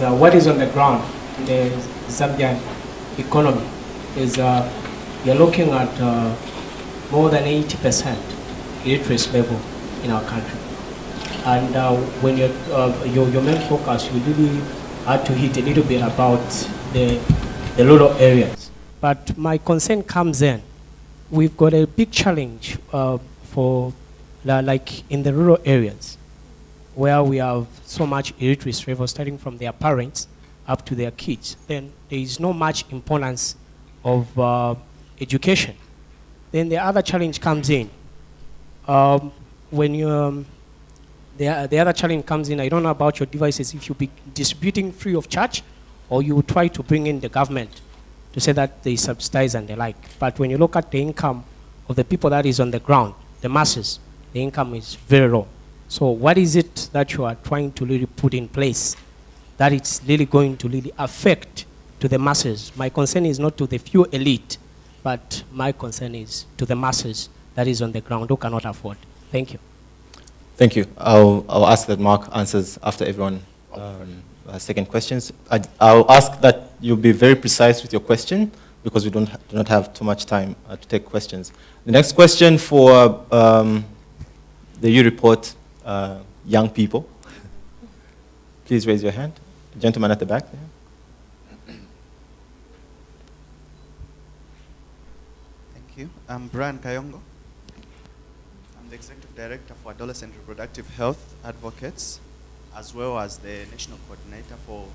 what is on the ground in the Zambian economy. You're looking at more than 80% illiteracy level in our country, and when your main focus, you really had to hit a little bit about the rural areas. But my concern comes in, we've got a big challenge for like in the rural areas, where we have so much illiteracy level starting from their parents up to their kids, then there is no much importance of education. Then the other challenge comes in. When you, the other challenge comes in, I don't know about your devices, if you be distributing free of charge, or you try to bring in the government to say that they subsidize and the like. But when you look at the income of the people that is on the ground, the masses, the income is very low. So what is it that you are trying to really put in place that it's really going to really affect to the masses? My concern is not to the few elite, but my concern is to the masses that is on the ground who cannot afford. Thank you. Thank you. I'll ask that Mark answers after everyone second questions. I'll ask that you be very precise with your question because we do not have too much time to take questions. The next question for the U report, young people. Please raise your hand. The gentleman at the back there. Thank you. I'm Brian Kayongo. I'm the Executive Director for Adolescent Reproductive Health Advocates, as well as the National Coordinator for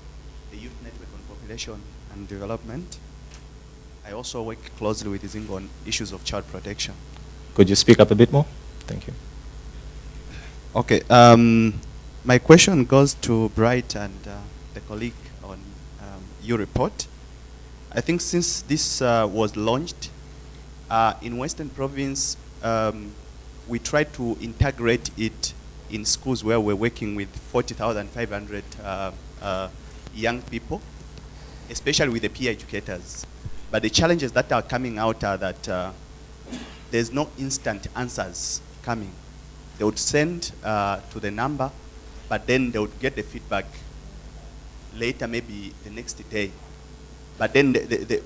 the Youth Network on Population and Development. I also work closely with Zingo on issues of child protection. Could you speak up a bit more? Thank you. Okay. My question goes to Bright and the colleague on your report. I think since this was launched in Western Province, we tried to integrate it in schools where we're working with 40,500 young people, especially with the peer educators. But the challenges that are coming out are that there's no instant answers coming. They would send to the number, but then they would get the feedback later, maybe the next day. But then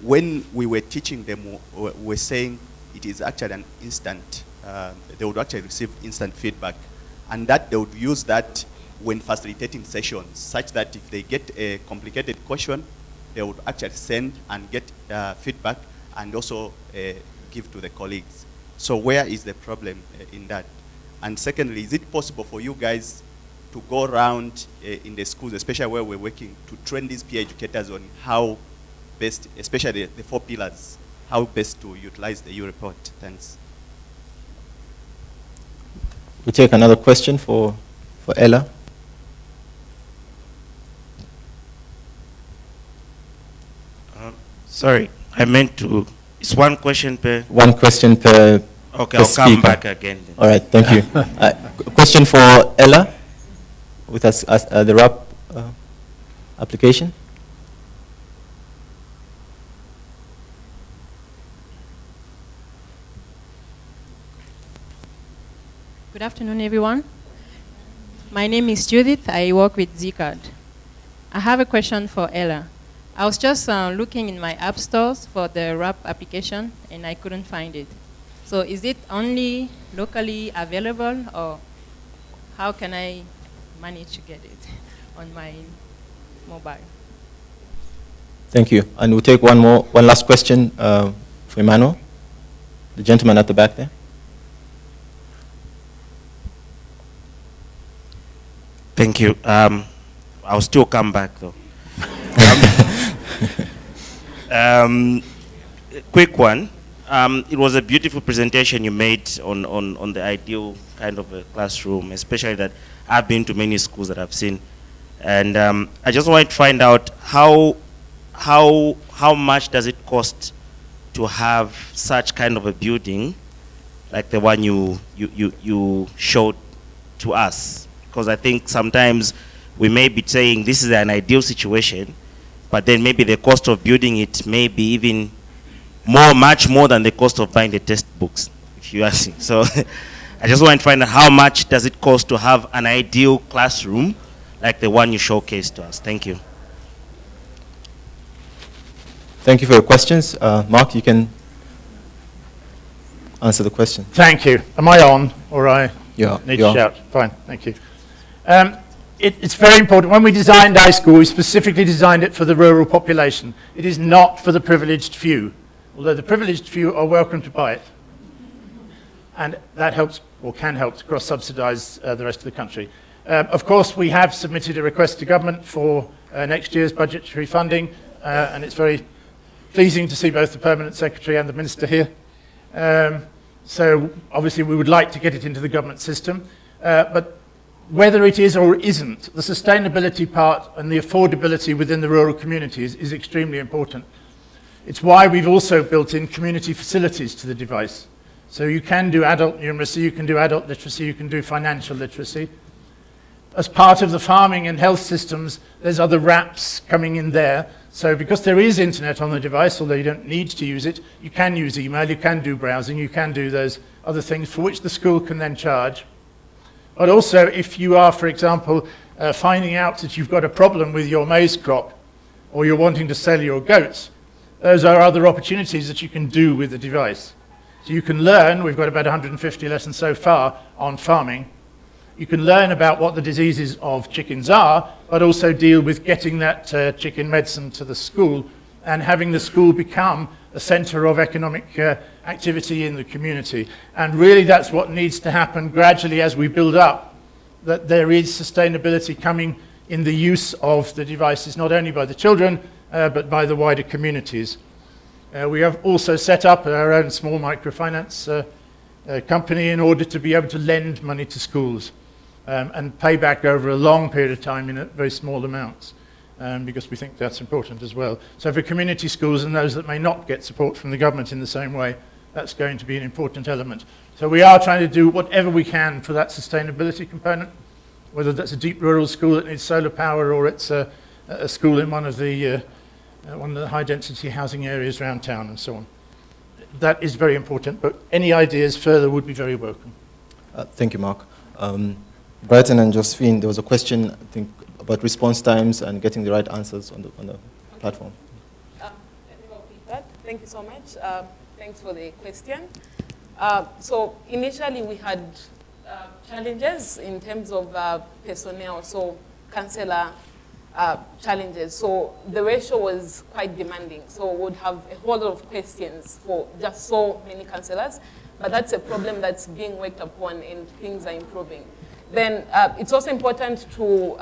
when we were teaching them, we were saying it is actually an instant, they would actually receive instant feedback. And that they would use that when facilitating sessions, such that if they get a complicated question, they would actually send and get feedback and also give to the colleagues. So where is the problem in that? And secondly, is it possible for you guys to go around in the schools, especially where we're working, to train these peer educators on how best, especially the 4 pillars, how best to utilize the U report? Thanks. We'll take another question for Ella. Sorry, I meant to, it's one question per... One question per Okay, per I'll come speaker. back again. Then. All right, thank you. Question for Ella with us, the RAP application. Good afternoon, everyone. My name is Judith. I work with Zcard. I have a question for Ella. I was just looking in my app stores for the RAP application, and I couldn't find it. So is it only locally available, or how can I manage to get it on my mobile? Thank you. And we'll take one last question for Emmanuel, the gentleman at the back there. Thank you. I'll still come back though. Quick one. It was a beautiful presentation you made on the ideal kind of a classroom, especially that I've been to many schools that I've seen. And I just wanted to find out how much does it cost to have such kind of a building like the one you showed to us? Because I think sometimes we may be saying this is an ideal situation, but then maybe the cost of building it may be even much more than the cost of buying the textbooks, if you ask me. So I just want to find out how much does it cost to have an ideal classroom like the one you showcased to us. Thank you. Thank you for your questions. Mark, you can answer the question. Thank you. Am I on, or I need to on. shout? Fine, thank you. It's very important. When we designed iSchool, we specifically designed it for the rural population. It is not for the privileged few, although the privileged few are welcome to buy it. And that helps, or can help, to cross-subsidize the rest of the country. Of course, we have submitted a request to government for next year's budgetary funding, and it's very pleasing to see both the Permanent Secretary and the Minister here. So obviously we would like to get it into the government system, but whether it is or isn't, the sustainability part and the affordability within the rural communities is extremely important. It's why we've also built in community facilities to the device. So you can do adult numeracy, you can do adult literacy, you can do financial literacy. As part of the farming and health systems, there's other wraps coming in there. So because there is internet on the device, although you don't need to use it, you can use email, you can do browsing, you can do those other things for which the school can then charge. But also, if you are, for example, finding out that you've got a problem with your maize crop, or you're wanting to sell your goats, those are other opportunities that you can do with the device. So you can learn, we've got about 150 lessons so far on farming. You can learn about what the diseases of chickens are, but also deal with getting that chicken medicine to the school and having the school become a centre of economic activity in the community. And really that's what needs to happen gradually as we build up, that there is sustainability coming in the use of the devices, not only by the children, but by the wider communities. We have also set up our own small microfinance company in order to be able to lend money to schools. And pay back over a long period of time in very small amounts, because we think that's important as well. So for community schools and those that may not get support from the government in the same way, that's going to be an important element. So we are trying to do whatever we can for that sustainability component, whether that's a deep rural school that needs solar power or it's a school in one of the high-density housing areas around town and so on. That is very important, but any ideas further would be very welcome. Thank you, Mark. Brighton and Josephine, there was a question, I think, about response times and getting the right answers on the platform. Thank you so much. Thanks for the question. So initially we had challenges in terms of personnel, so councillor challenges. So the ratio was quite demanding. So we would have a whole lot of questions for just so many councillors. But that's a problem that's being worked upon and things are improving. Then it's also important to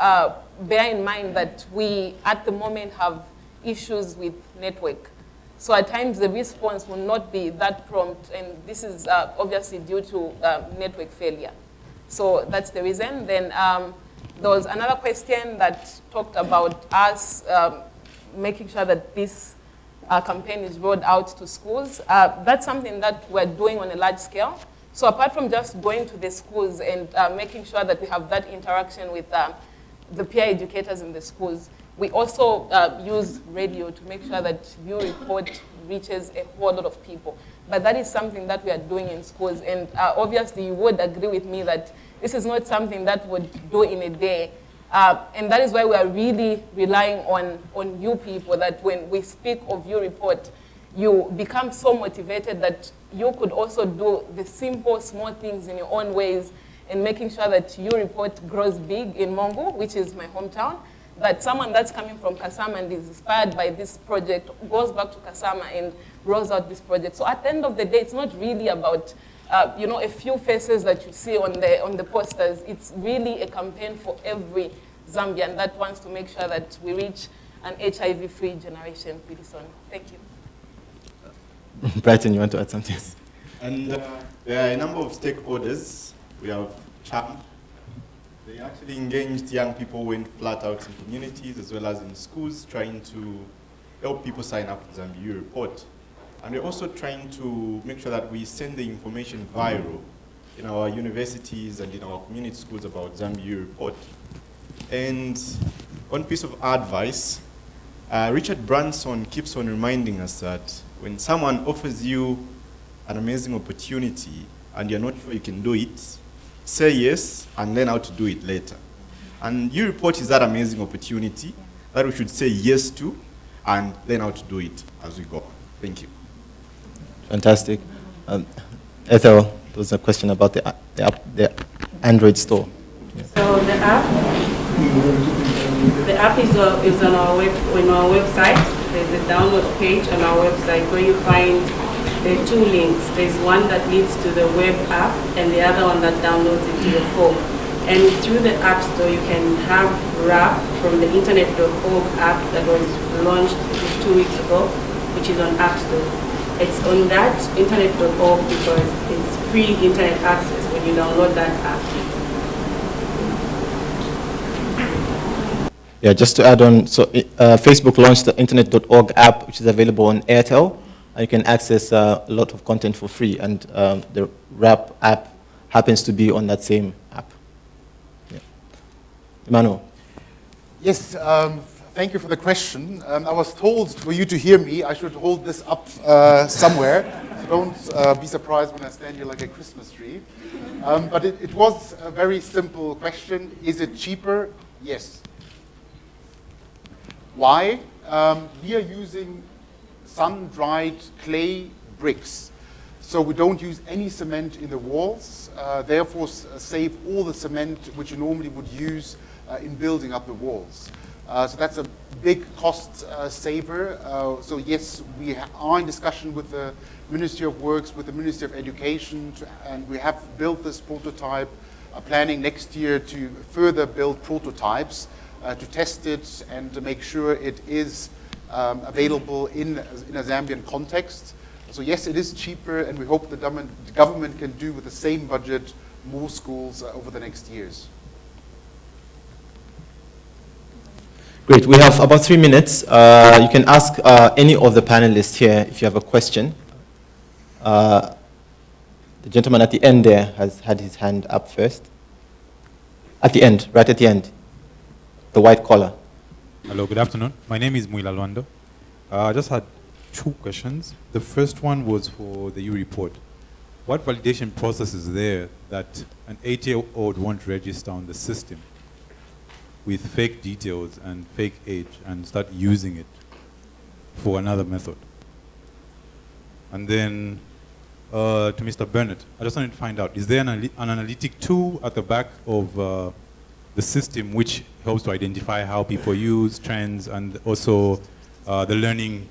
bear in mind that we, at the moment, have issues with network. So at times the response will not be that prompt, and this is obviously due to network failure. So that's the reason. Then there was another question that talked about us making sure that this campaign is rolled out to schools. That's something that we're doing on a large scale. So apart from just going to the schools and making sure that we have that interaction with the peer educators in the schools, we also use radio to make sure that your report reaches a whole lot of people. But that is something that we are doing in schools. And obviously you would agree with me that this is not something that would do in a day. And that is why we are really relying on you people, that when we speak of your report, you become so motivated that you could also do the simple, small things in your own ways and making sure that your report grows big in Mongo, which is my hometown, that someone that's coming from Kasama and is inspired by this project goes back to Kasama and rolls out this project. So at the end of the day, it's not really about a few faces that you see on the posters. It's really a campaign for every Zambian that wants to make sure that we reach an HIV-free generation pretty soon. Thank you. Brighton, you want to add something? And there are a number of stakeholders. We have CHAM. They actually engaged young people, went flat out in communities as well as in schools, trying to help people sign up for the Zambia report. And we're also trying to make sure that we send the information viral in our universities and in our community schools about Zambia report. And one piece of advice, Richard Branson keeps on reminding us that when someone offers you an amazing opportunity and you're not sure you can do it, say yes and learn how to do it later. And your report is that amazing opportunity that we should say yes to and learn how to do it as we go on. Thank you. Fantastic. Ethel, there was a question about the Android store. So the app is on our website. There's a download page on our website where you find the two links. There's one that leads to the web app and the other one that downloads it to your phone. And through the App Store, you can have RAP from the internet.org app that was launched 2 weeks ago, which is on App Store. It's on that internet.org because it's free internet access when you download that app. Yeah, just to add on, so Facebook launched the internet.org app, which is available on Airtel, and you can access a lot of content for free, and the RAP app happens to be on that same app. Yeah. Emmanuel. Yes, thank you for the question. I was told for you to hear me, I should hold this up somewhere. So don't be surprised when I stand here like a Christmas tree. But it was a very simple question. Is it cheaper? Yes. Why? We are using sun-dried clay bricks. So we don't use any cement in the walls, therefore save all the cement which you normally would use in building up the walls. So that's a big cost saver. So yes, we are in discussion with the Ministry of Works, with the Ministry of Education, and we have built this prototype, planning next year to further build prototypes to test it and to make sure it is available in a Zambian context. So yes, it is cheaper, and we hope the government can do with the same budget more schools over the next years. Great, we have about 3 minutes. You can ask any of the panelists here if you have a question. The gentleman at the end there has had his hand up first. At the end, right at the end. The white collar. Hello, good afternoon. My name is Muila Luando. I just had 2 questions. The first one was for the U report. What validation process is there that an 8-year-old won't register on the system with fake details and fake age and start using it for another method? And then to Mr. Burnett, I just wanted to find out, is there an analytic tool at the back of the system which helps to identify how people use trends and also the learning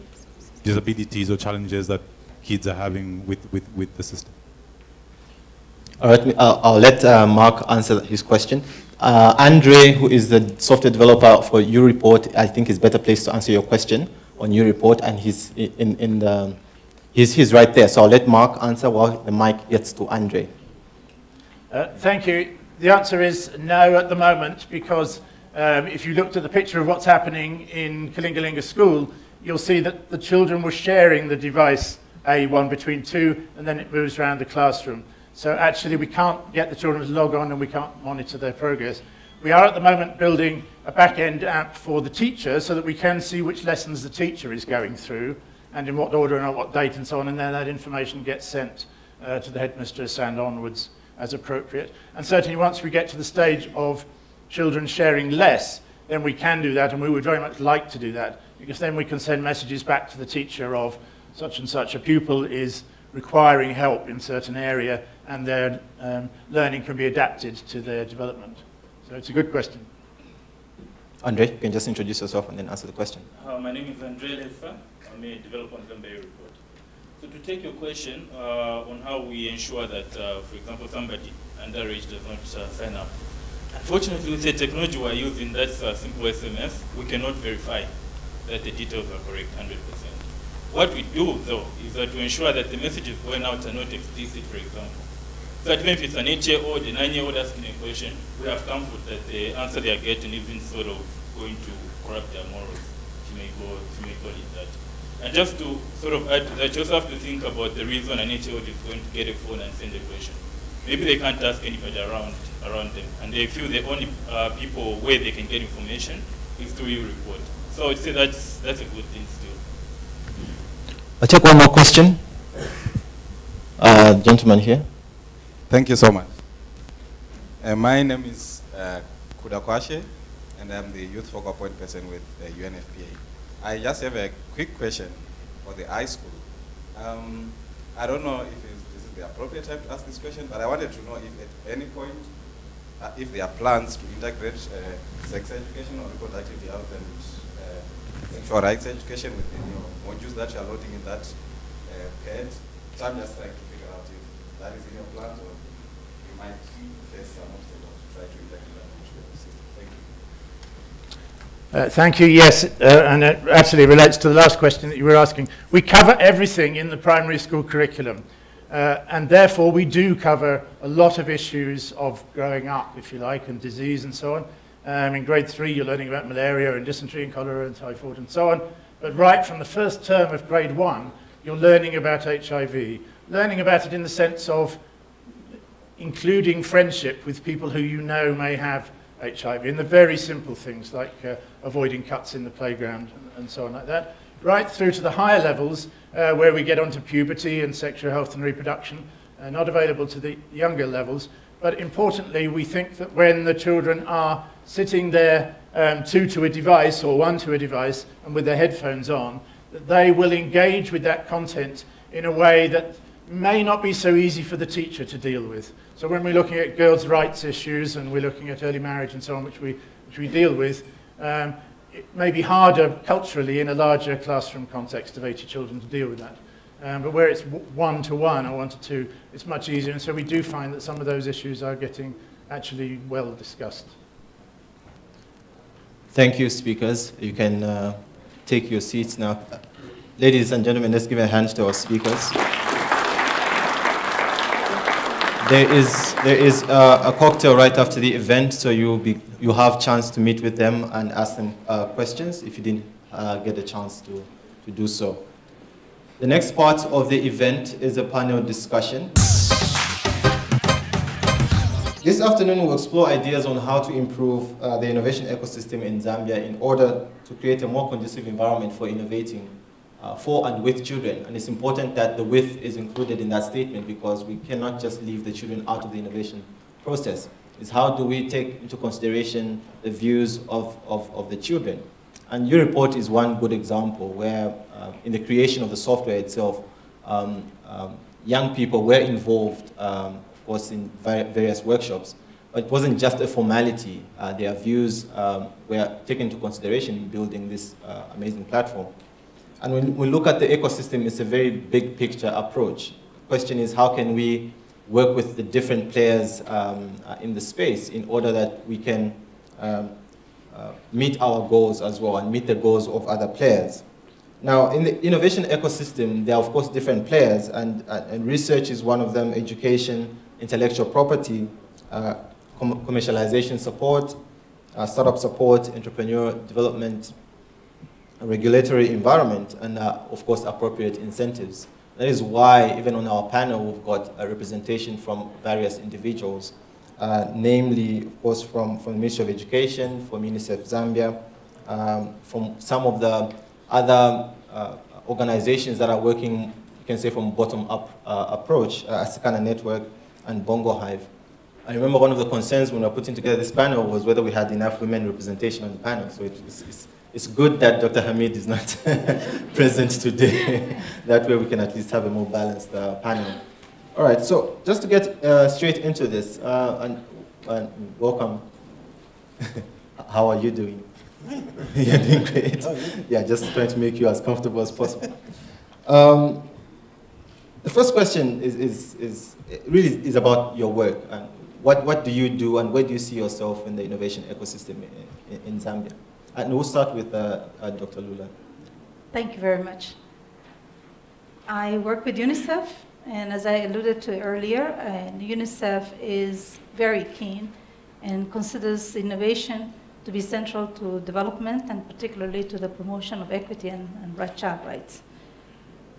disabilities or challenges that kids are having with the system? All right, I'll let Mark answer his question. Andre, who is the software developer for U-Report, I think is better placed to answer your question on U-Report, and he's he's right there. So I'll let Mark answer while the mic gets to Andre. Thank you. The answer is no at the moment, because if you looked at the picture of what's happening in Kalingalinga School, you'll see that the children were sharing the device A1 between 2, and then it moves around the classroom. So actually we can't get the children to log on and we can't monitor their progress. We are at the moment building a back-end app for the teacher so that we can see which lessons the teacher is going through and in what order and on what date and so on, and then that information gets sent to the headmistress and onwards as appropriate. And certainly once we get to the stage of children sharing less, then we can do that, and we would very much like to do that, because then we can send messages back to the teacher of such and such a pupil is requiring help in certain area, and their learning can be adapted to their development. So it's a good question. Andre, you can just introduce yourself and then answer the question. My name is Andre Lefa. I'm a developer on Zambia report. So to take your question on how we ensure that, for example, somebody underage does not sign up. Unfortunately, with the technology we're using, that's simple SMS, we cannot verify that the details are correct 100%. What we do, though, is that to ensure that the messages going out are not explicit, for example. So even if it's an 8-year-old, a 9-year-old asking a question, we have comfort that the answer they are getting isn't sort of going to corrupt their morals. You may call it that. And just to sort of add to that, you also have to think about the reason an 8-year-old is going to get a phone and send a question. Maybe they can't ask anybody around them, and they feel the only people where they can get information is through your report. So I'd say that's a good thing still. I'll take one more question. Gentleman here. Thank you so much. My name is Kudakwashe, and I'm the youth focal point person with UNFPA. I just have a quick question for the high school. I don't know if this is the appropriate time to ask this question, but I wanted to know if at any point, if there are plans to integrate sex education or reproductive health and sexual rights education with the modules that you are loading in that page. So I'm just trying to figure out if that is in your plans or you might face some obstacles to try to integrate. Thank you. Yes, and it actually relates to the last question that you were asking. We cover everything in the primary school curriculum, and therefore we do cover a lot of issues of growing up, if you like, and disease and so on. In grade 3, you're learning about malaria and dysentery and cholera and typhoid and so on. But right from the first term of grade 1, you're learning about HIV, learning about it in the sense of including friendship with people who you know may have HIV, and the very simple things like avoiding cuts in the playground and so on like that, right through to the higher levels where we get onto puberty and sexual health and reproduction, not available to the younger levels. But importantly, we think that when the children are sitting there, two to a device or one to a device, and with their headphones on, that they will engage with that content in a way that may not be so easy for the teacher to deal with. So when we're looking at girls' rights issues and we're looking at early marriage and so on, which we deal with, it may be harder culturally in a larger classroom context of 80 children to deal with that. But where it's 1-to-1 or 1-to-2, it's much easier. And so we do find that some of those issues are getting actually well discussed. Thank you, speakers. You can take your seats now. Ladies and gentlemen, let's give a hand to our speakers. There is a cocktail right after the event, so you have a chance to meet with them and ask them questions if you didn't get a chance to do so. The next part of the event is a panel discussion. This afternoon we'll explore ideas on how to improve the innovation ecosystem in Zambia in order to create a more conducive environment for innovating for and with children. And it's important that the with is included in that statement because we cannot just leave the children out of the innovation process. It's how do we take into consideration the views of the children. And your report is one good example where in the creation of the software itself, young people were involved, of course, in various workshops. But it wasn't just a formality. Their views were taken into consideration in building this amazing platform. And when we look at the ecosystem, it's a very big picture approach. The question is, how can we work with the different players in the space in order that we can meet our goals as well and meet the goals of other players? Now, in the innovation ecosystem, there are, of course, different players, and research is one of them, education, intellectual property, commercialization support, startup support, entrepreneur development, regulatory environment, and of course appropriate incentives. That is why even on our panel we've got a representation from various individuals, namely of course from the Ministry of Education, from UNICEF Zambia, from some of the other organizations that are working, you can say, from bottom-up approach, Asikana Network and Bongo Hive. I remember one of the concerns when we were putting together this panel was whether we had enough women representation on the panel. So it's good that Dr. Hamid is not present today. That way we can at least have a more balanced panel. All right, so just to get straight into this, and welcome. How are you doing? You're doing great. Yeah, just trying to make you as comfortable as possible. The first question is about your work. And what do you do and where do you see yourself in the innovation ecosystem in Zambia? And we'll start with Dr. Lula. Thank you very much. I work with UNICEF, and as I alluded to earlier, UNICEF is very keen and considers innovation to be central to development and particularly to the promotion of equity and child rights.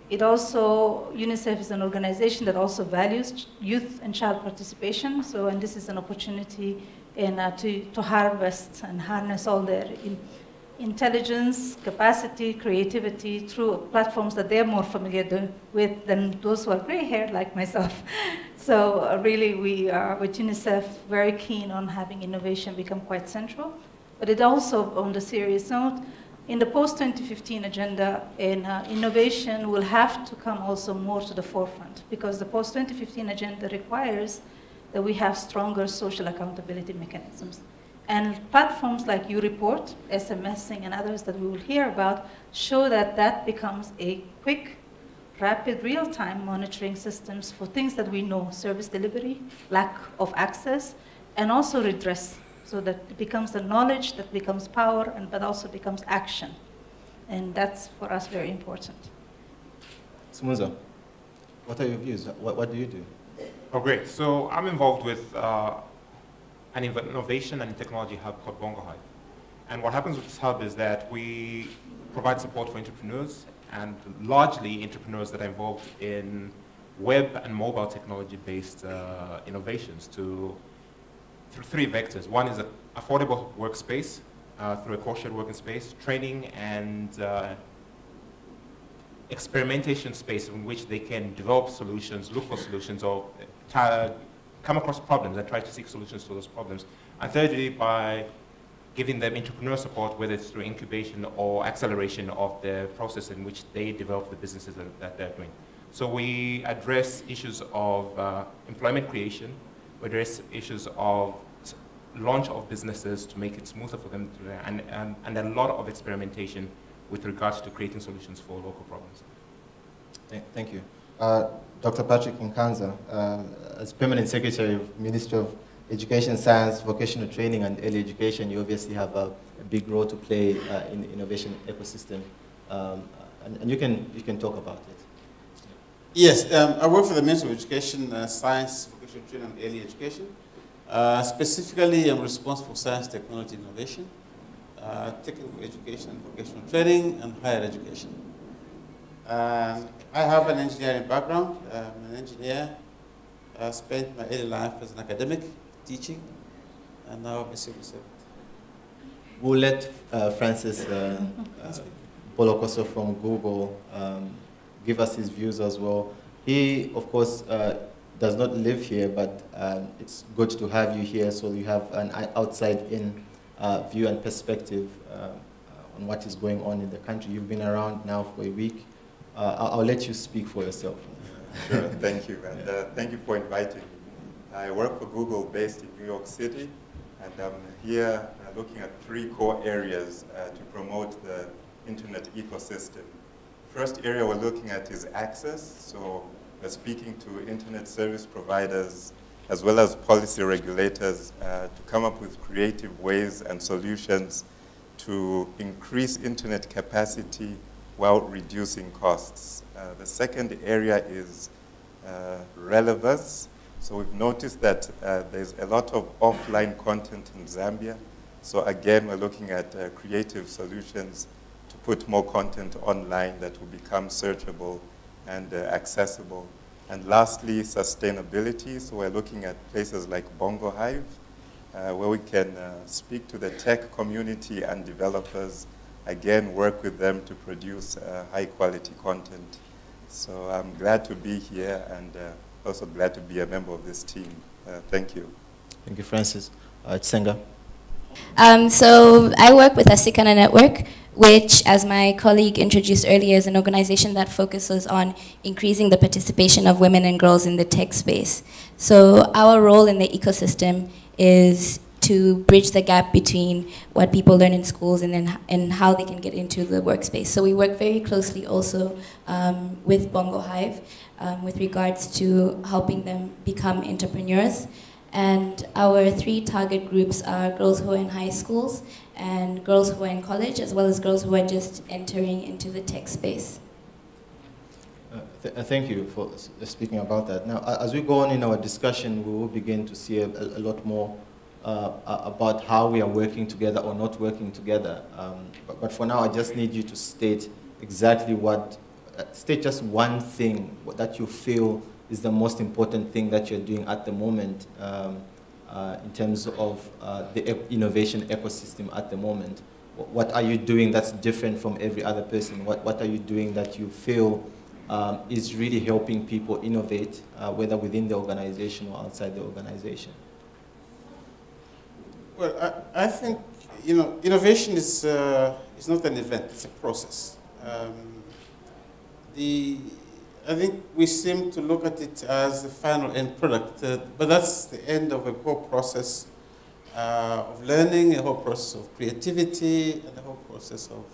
It also, UNICEF is an organization that also values youth and child participation, and this is an opportunity to harvest and harness all their intelligence, capacity, creativity through platforms that they're more familiar with than those who are gray-haired like myself. So really we are, with UNICEF, very keen on having innovation become quite central. But it also, on the serious note, in the post-2015 agenda, innovation will have to come also more to the forefront because the post-2015 agenda requires that we have stronger social accountability mechanisms. And platforms like UReport, SMSing, and others that we will hear about show that that becomes a quick, rapid, real-time monitoring systems for things that we know, service delivery, lack of access, and also redress so that it becomes the knowledge that becomes power, but also becomes action. And that's, for us, very important. Smunza, what are your views? What do you do? Oh, great. So I'm involved with an innovation and technology hub called Bongo Hive. And what happens with this hub is that we provide support for entrepreneurs, and largely entrepreneurs that are involved in web and mobile technology-based innovations through three vectors. One is an affordable workspace through a co-shared working space, training and experimentation space in which they can develop solutions, look for solutions, or come across problems and try to seek solutions to those problems. And thirdly, by giving them entrepreneur support, whether it's through incubation or acceleration of the process in which they develop the businesses that they're doing. So we address issues of employment creation, we address issues of launch of businesses to make it smoother for them, and a lot of experimentation with regards to creating solutions for local problems. Thank you. Dr. Patrick Nkanza, as Permanent Secretary of Ministry of Education, Science, Vocational Training and Early Education, you obviously have a big role to play in the innovation ecosystem. And you can talk about it. Yes, I work for the Ministry of Education, Science, Vocational Training and Early Education. Specifically, I'm responsible for science, technology, innovation, technical education, vocational training, and higher education. I have an engineering background. I'm an engineer. I spent my early life as an academic, teaching, and now I'm a civil servant. We'll let Francis Bolokoso from Google give us his views as well. He, of course, does not live here, but it's good to have you here so you have an outside-in view and perspective on what is going on in the country. You've been around now for a week. I'll let you speak for yourself. Sure, thank you, and thank you for inviting me. I work for Google based in New York City, and I'm here looking at three core areas to promote the internet ecosystem. First area we're looking at is access, so we're speaking to internet service providers as well as policy regulators to come up with creative ways and solutions to increase internet capacity while reducing costs. The second area is relevance. So we've noticed that there's a lot of offline content in Zambia. So again, we're looking at creative solutions to put more content online that will become searchable and accessible. And lastly, sustainability. So we're looking at places like Bongo Hive, where we can speak to the tech community and developers, again, work with them to produce high quality content. So I'm glad to be here and also glad to be a member of this team. Thank you. Thank you, Francis. Tsenga. So I work with Asikana Network, which, as my colleague introduced earlier, is an organization that focuses on increasing the participation of women and girls in the tech space. So our role in the ecosystem is to bridge the gap between what people learn in schools and how they can get into the workspace. So we work very closely also with Bongo Hive with regards to helping them become entrepreneurs. And our three target groups are girls who are in high schools and girls who are in college, as well as girls who are just entering into the tech space. Thank you for speaking about that. Now, as we go on in our discussion, we will begin to see a lot more about how we are working together or not working together. But for now, I just need you to state exactly state just one thing that you feel is the most important thing that you're doing at the moment in terms of the innovation ecosystem at the moment. What are you doing that's different from every other person? What are you doing that you feel is really helping people innovate, whether within the organization or outside the organization? Well, I think, innovation is not an event, it's a process. I think we seem to look at it as the final end product, but that's the end of a whole process of learning, a whole process of creativity, and a whole process of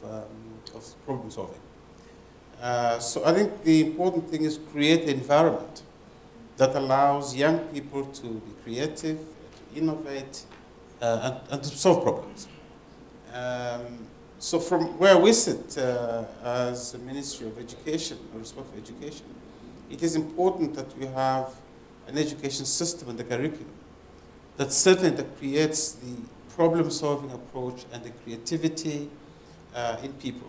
problem solving. So I think the important thing is create an environment that allows young people to be creative, to innovate, and to solve problems. So from where we sit as the Ministry of Education, or responsible for education, it is important that we have an education system and the curriculum that certainly that creates the problem-solving approach and the creativity in people,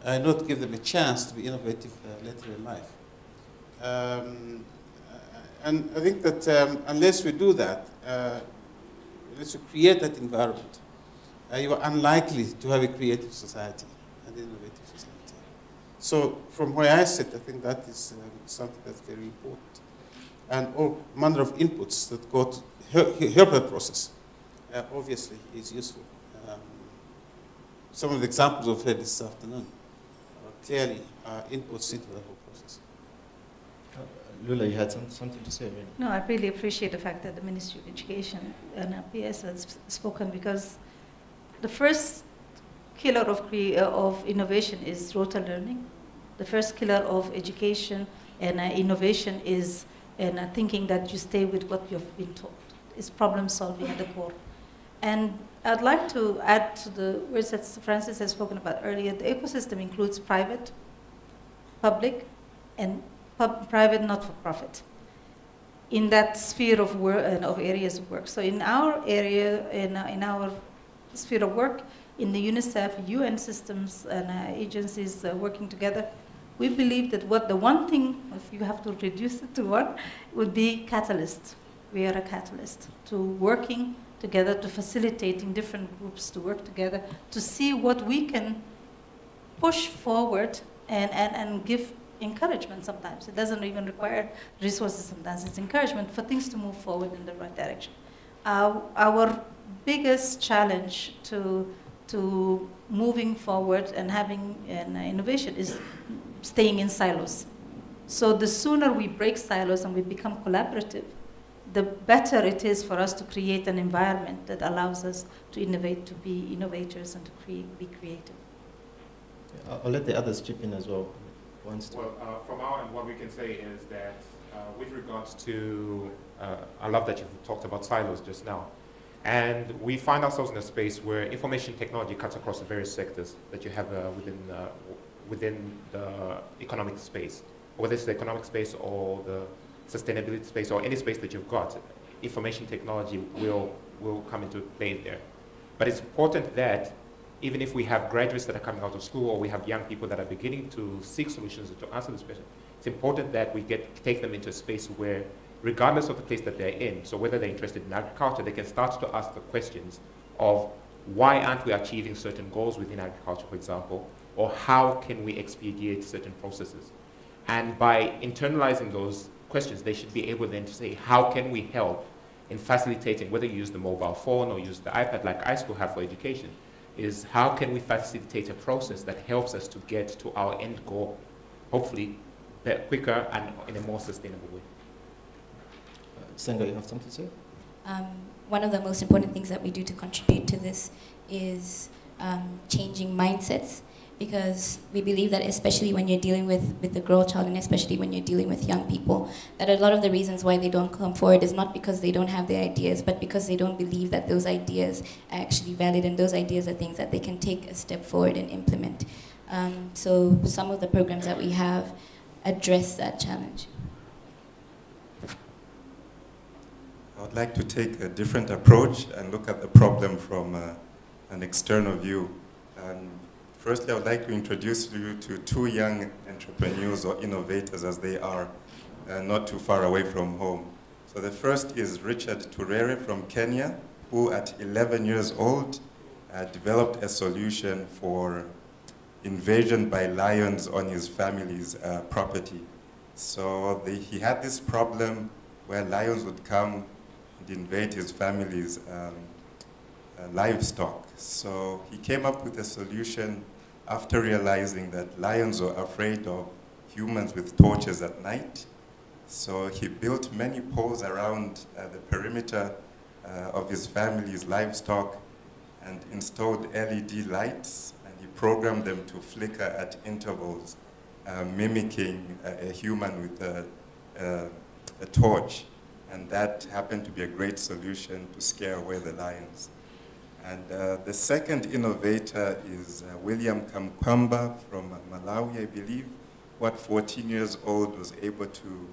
and not give them a chance to be innovative later in life. And I think that unless we do that, unless we create that environment, you are unlikely to have a creative society and innovative society. So from where I sit, I think that is something that's very important. And all manner of inputs that go to help that process, obviously, is useful. Some of the examples we've heard this afternoon are clearly inputs into the whole process. Lula, you had something to say, really? No, I really appreciate the fact that the Ministry of Education and PS has spoken, because the first killer of innovation is rota learning. The first killer of education and innovation is thinking that you stay with what you've been taught. It's problem solving at the core. And I'd like to add to the words that Francis has spoken about earlier. The ecosystem includes private, public, and private not-for-profit in that sphere of work and of areas of work. So in our area, in our sphere of work, in the UNICEF, UN systems and agencies working together, we believe that the one thing, if you have to reduce it to one, would be catalyst. We are a catalyst to working together, to facilitating different groups to work together, to see what we can push forward and give encouragement sometimes. It doesn't even require resources sometimes. It's encouragement for things to move forward in the right direction. Our biggest challenge to moving forward and having an innovation is staying in silos. So the sooner we break silos and we become collaborative, the better it is for us to create an environment that allows us to innovate, to be innovators, and to be creative. I'll let the others chip in as well. Well, from our end, what we can say is that with regards to, I love that you've talked about silos just now. And we find ourselves in a space where information technology cuts across the various sectors that you have within the economic space. Whether it's the economic space or the sustainability space or any space that you've got, information technology will come into play there. But it's important that even if we have graduates that are coming out of school or we have young people that are beginning to seek solutions to answer this question, it's important that we take them into a space where, regardless of the place that they're in, so whether they're interested in agriculture, they can start to ask the questions of why aren't we achieving certain goals within agriculture, for example, or how can we expedite certain processes. And by internalizing those questions, they should be able then to say, how can we help in facilitating, whether you use the mobile phone or use the iPad like iSchool have for education, is how can we facilitate a process that helps us to get to our end goal, hopefully quicker and in a more sustainable way. Senga, you have something to say? One of the most important things that we do to contribute to this is changing mindsets, because we believe that especially when you're dealing with the girl child, and especially when you're dealing with young people, that a lot of the reasons why they don't come forward is not because they don't have the ideas, but because they don't believe that those ideas are actually valid, and those ideas are things that they can take a step forward and implement. So some of the programs that we have address that challenge. I would like to take a different approach and look at the problem from an external view. Firstly, I would like to introduce you to two young entrepreneurs or innovators, as they are not too far away from home. So the first is Richard Turere from Kenya, who at 11 years old developed a solution for invasion by lions on his family's property. So he had this problem where lions would come and invade his family's livestock. So he came up with a solution after realizing that lions were afraid of humans with torches at night. So he built many poles around the perimeter of his family's livestock and installed LED lights, and he programmed them to flicker at intervals, mimicking a human with a torch. And that happened to be a great solution to scare away the lions. And the second innovator is William Kamkwamba from Malawi, I believe, what 14 years old was able to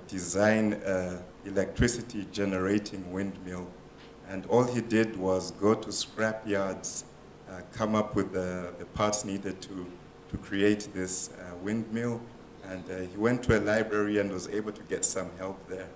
design an electricity generating windmill. And all he did was go to scrap yards, come up with the parts needed to create this windmill. And he went to a library and was able to get some help there.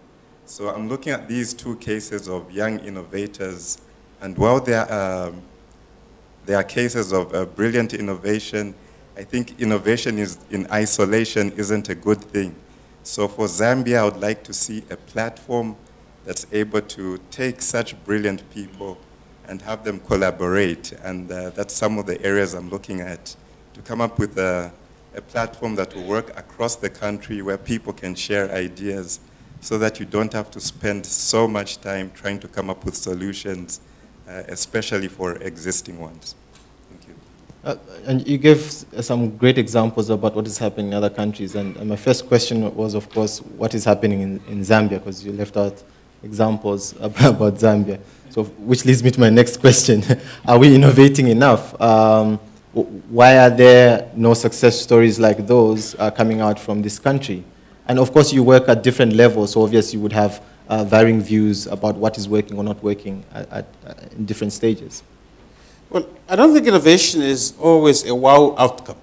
So I'm looking at these two cases of young innovators. And while there are cases of brilliant innovation, I think innovation in isolation isn't a good thing. So for Zambia, I would like to see a platform that's able to take such brilliant people and have them collaborate. And that's some of the areas I'm looking at, to come up with a platform that will work across the country where people can share ideas so that you don't have to spend so much time trying to come up with solutions, especially for existing ones. And you gave some great examples about what is happening in other countries. And my first question was, of course, what is happening in Zambia, because you left out examples about Zambia. So, which leads me to my next question. Are we innovating enough? Why are there no success stories like those coming out from this country? And of course, you work at different levels, so obviously you would have varying views about what is working or not working in different stages. Well, I don't think innovation is always a wow outcome.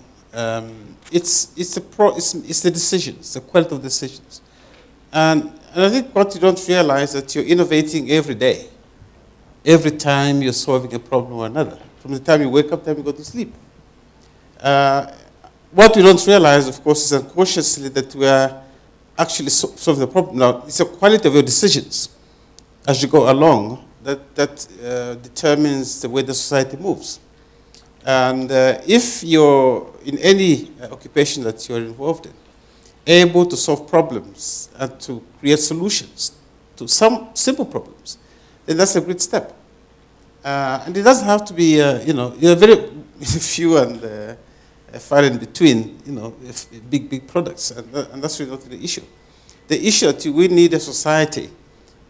It's the decisions, the quality of decisions. And I think what you don't realize is that you're innovating every day. Every time you're solving a problem or another. From the time you wake up to the time you go to sleep. What we don't realize, of course, is unconsciously that we are actually solving the problem. Now, it's the quality of your decisions as you go along that determines the way the society moves. And if you're in any occupation that you're involved in, able to solve problems and to create solutions to some simple problems, then that's a great step. And it doesn't have to be, you're very few and far in between, big products, and that's really not the issue. The issue that we need a society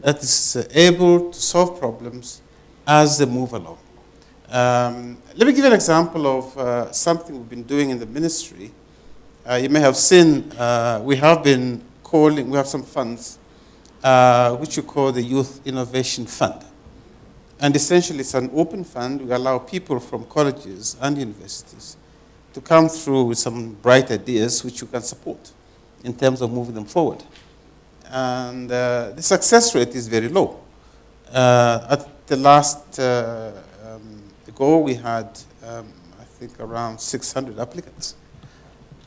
that is able to solve problems as they move along. Let me give you an example of something we've been doing in the ministry. You may have seen we have some funds which we call the Youth Innovation Fund. And essentially it's an open fund. We allow people from colleges and universities to come through with some bright ideas which you can support in terms of moving them forward. And the success rate is very low. At the last go, we had, I think, around 600 applicants.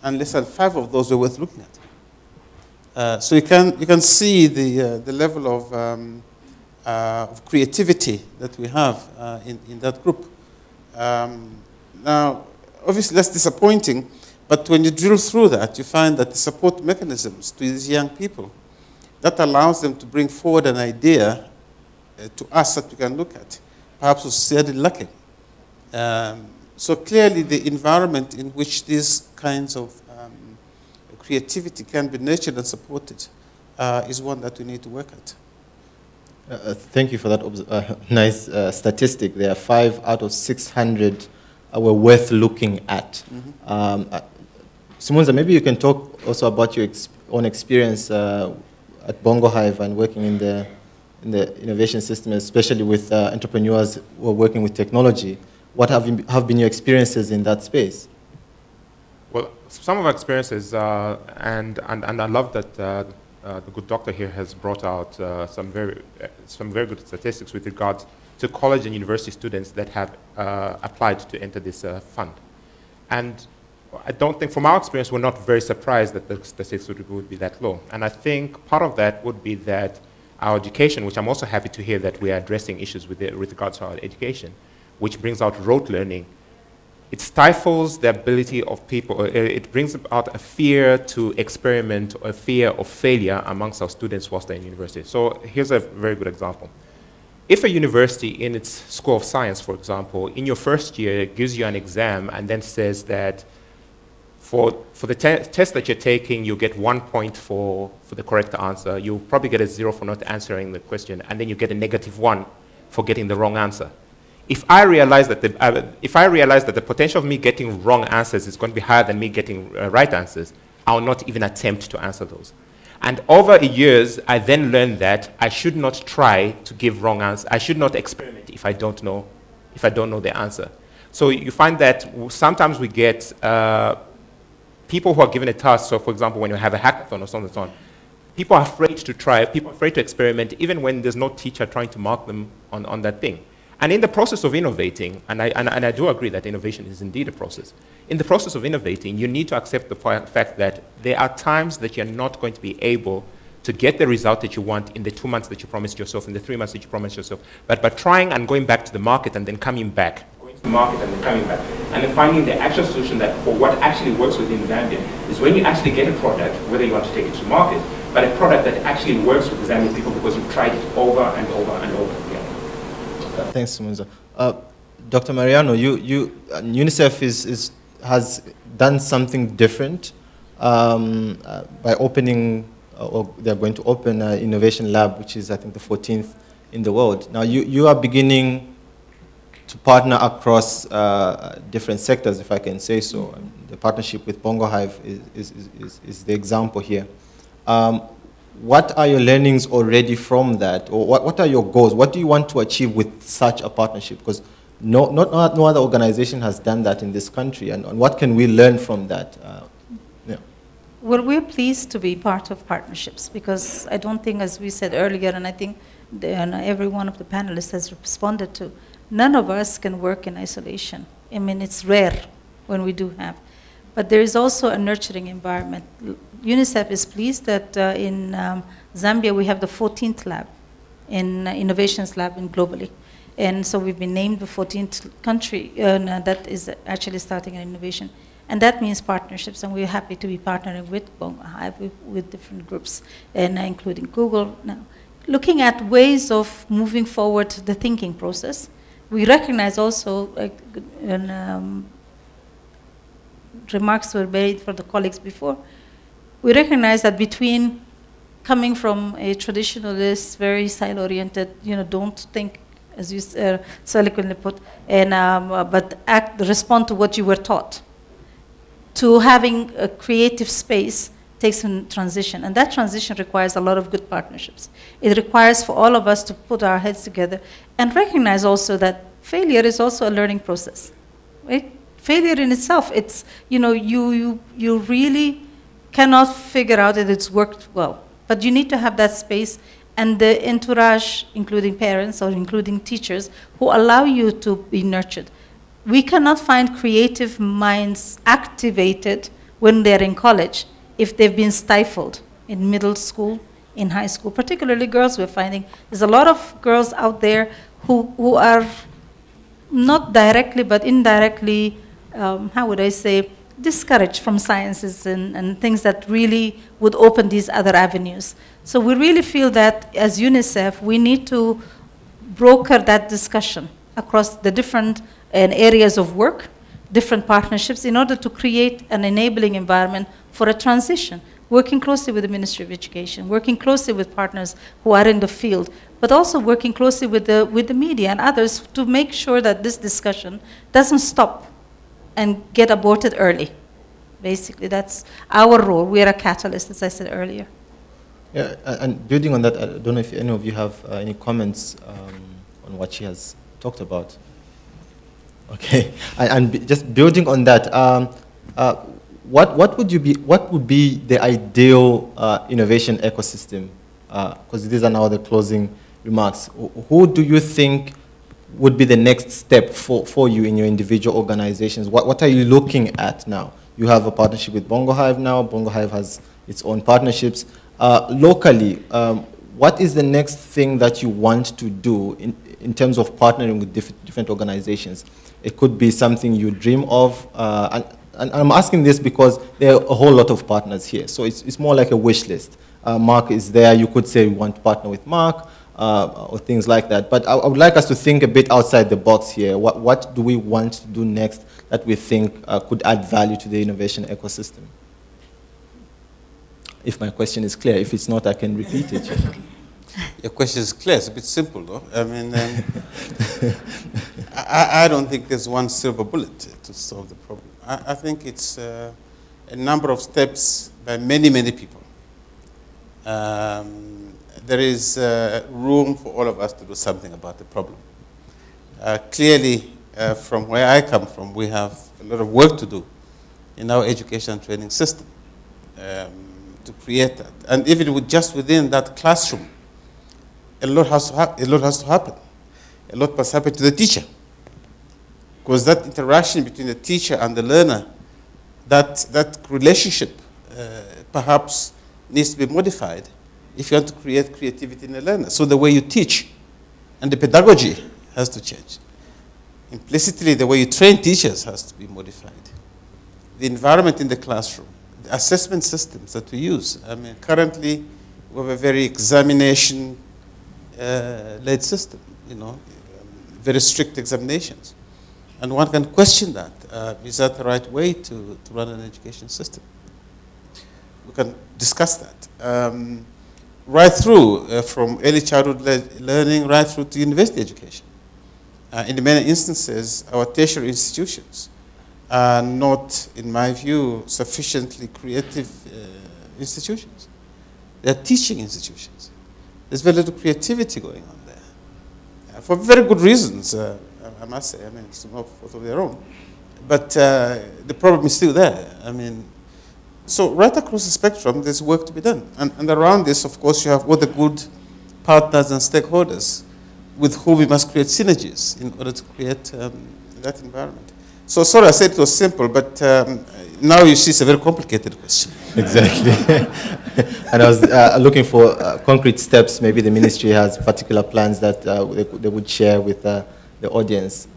And less than 5 of those were worth looking at. So you can see the level of creativity that we have in that group. Now, obviously, that's disappointing. But when you drill through that, you find that the support mechanisms to these young people, that allows them to bring forward an idea to us that we can look at, perhaps was sadly lacking. So clearly the environment in which these kinds of creativity can be nurtured and supported is one that we need to work at. Thank you for that nice statistic. There are 5 out of 600 were worth looking at. Simunza, maybe you can talk also about your own experience at Bongo Hive and working in the innovation system, especially with entrepreneurs who are working with technology. What have been your experiences in that space? Well, some of our experiences, and I love that the good doctor here has brought out some very good statistics with regards to college and university students that have applied to enter this fund. And I don't think, from our experience, we're not very surprised that the statistics would be that low. And I think part of that would be that our education, which I'm also happy to hear that we are addressing issues with regards to our education, which brings out rote learning. It stifles the ability of people, it brings out a fear to experiment, a fear of failure amongst our students whilst they're in university. So here's a very good example. If a university in its School of Science, for example, in your first year gives you an exam and then says that for the test that you're taking, you get 1 point for the correct answer, you'll probably get a 0 for not answering the question, and then you get a -1 for getting the wrong answer. if I realize that the potential of me getting wrong answers is going to be higher than me getting right answers, I'll not even attempt to answer those. And over the years, I then learned that I should not try to give wrong answers. I should not experiment if I don't know the answer. So you find that sometimes we get people who are given a task. So for example, when you have a hackathon or so on and so on, people are afraid to try, people are afraid to experiment, even when there's no teacher trying to mark them on that thing. And in the process of innovating, and I do agree that innovation is indeed a process, in the process of innovating, you need to accept the fact that there are times that you're not going to be able to get the result that you want in the 2 months that you promised yourself, in the 3 months that you promised yourself. But by trying and going back to the market and then coming back, going to the market and then coming back, and then finding the actual solution that for what actually works within Zambia is when you actually get a product, whether you want to take it to market, but a product that actually works with the Zambian people because you've tried it over and over and over again. Thanks, Munza. Dr. Mariano, UNICEF has done something different by opening, or they're going to open an innovation lab, which is, I think, the 14th in the world. Now, you are beginning to partner across different sectors, if I can say so. The partnership with Bongo Hive is the example here. What are your learnings already from that? Or what are your goals? What do you want to achieve with such a partnership? Because no other organization has done that in this country. And what can we learn from that? Yeah. Well, we're pleased to be part of partnerships because I don't think, as we said earlier, and I think every one of the panelists has responded to, none of us can work in isolation. I mean, it's rare when we do have. But there is also a nurturing environment. UNICEF is pleased that in Zambia we have the 14th lab, innovations lab globally. And so we've been named the 14th country that is actually starting an innovation. And that means partnerships, and we're happy to be partnering with Bongo Hive, with different groups, and including Google. Now, looking at ways of moving forward the thinking process, we recognize also, remarks were made for the colleagues before, we recognize that between coming from a traditionalist, very silo-oriented, don't think, as you so eloquently put, and, but respond to what you were taught, to having a creative space takes a transition. And that transition requires a lot of good partnerships. It requires for all of us to put our heads together and recognize also that failure is also a learning process, right? Failure in itself, it's, you really cannot figure out that it's worked well. But you need to have that space and the entourage, including parents or including teachers, who allow you to be nurtured. We cannot find creative minds activated when they're in college if they've been stifled in middle school, in high school, particularly girls. We're finding there's a lot of girls out there who are not directly but indirectly, how would I say, discouraged from sciences and things that really would open these other avenues. So we really feel that as UNICEF, we need to broker that discussion across the different areas of work, different partnerships, in order to create an enabling environment for a transition, working closely with the Ministry of Education, working closely with partners who are in the field, but also working closely with the media and others to make sure that this discussion doesn't stop and get aborted early. Basically, that's our role. We are a catalyst, as I said earlier. Yeah, and building on that, I don't know if any of you have any comments on what she has talked about. Okay, and just building on that, what would be the ideal innovation ecosystem? Because these are now the closing remarks. Who do you think would be the next step for you in your individual organizations? What are you looking at now? You have a partnership with Bongo Hive now. Bongo Hive has its own partnerships. Locally, what is the next thing that you want to do in terms of partnering with different organizations? It could be something you dream of. And I'm asking this because there are a whole lot of partners here. So it's more like a wish list. Mark is there. You could say we want to partner with Mark. Or things like that. But I would like us to think a bit outside the box here. What do we want to do next that we think could add value to the innovation ecosystem? If my question is clear. If it's not, I can repeat it. Your question is clear. It's a bit simple, though. I mean, I don't think there's one silver bullet to solve the problem. I think it's a number of steps by many, many people. There is room for all of us to do something about the problem. Clearly, from where I come from, we have a lot of work to do in our education and training system to create that. And even just within that classroom, a lot has to happen. A lot must happen to the teacher. Because that interaction between the teacher and the learner, that relationship perhaps needs to be modified if you want to create creativity in the learner. So the way you teach and the pedagogy has to change. Implicitly, the way you train teachers has to be modified. The environment in the classroom, the assessment systems that we use. I mean, currently, we have a very examination-led system, you know, very strict examinations. And one can question that. Is that the right way to run an education system? We can discuss that. Right through, from early childhood learning right through to university education. In many instances, our tertiary institutions are not, in my view, sufficiently creative institutions. They're teaching institutions. There's very little creativity going on there. For very good reasons, I must say. I mean, it's not fault of their own. But the problem is still there. I mean, so right across the spectrum, there's work to be done. And around this, of course, you have all the good partners and stakeholders with whom we must create synergies in order to create that environment. So sorry, I said it was simple, but now you see it's a very complicated question. Exactly. And I was looking for concrete steps. Maybe the ministry has particular plans that they would share with the audience,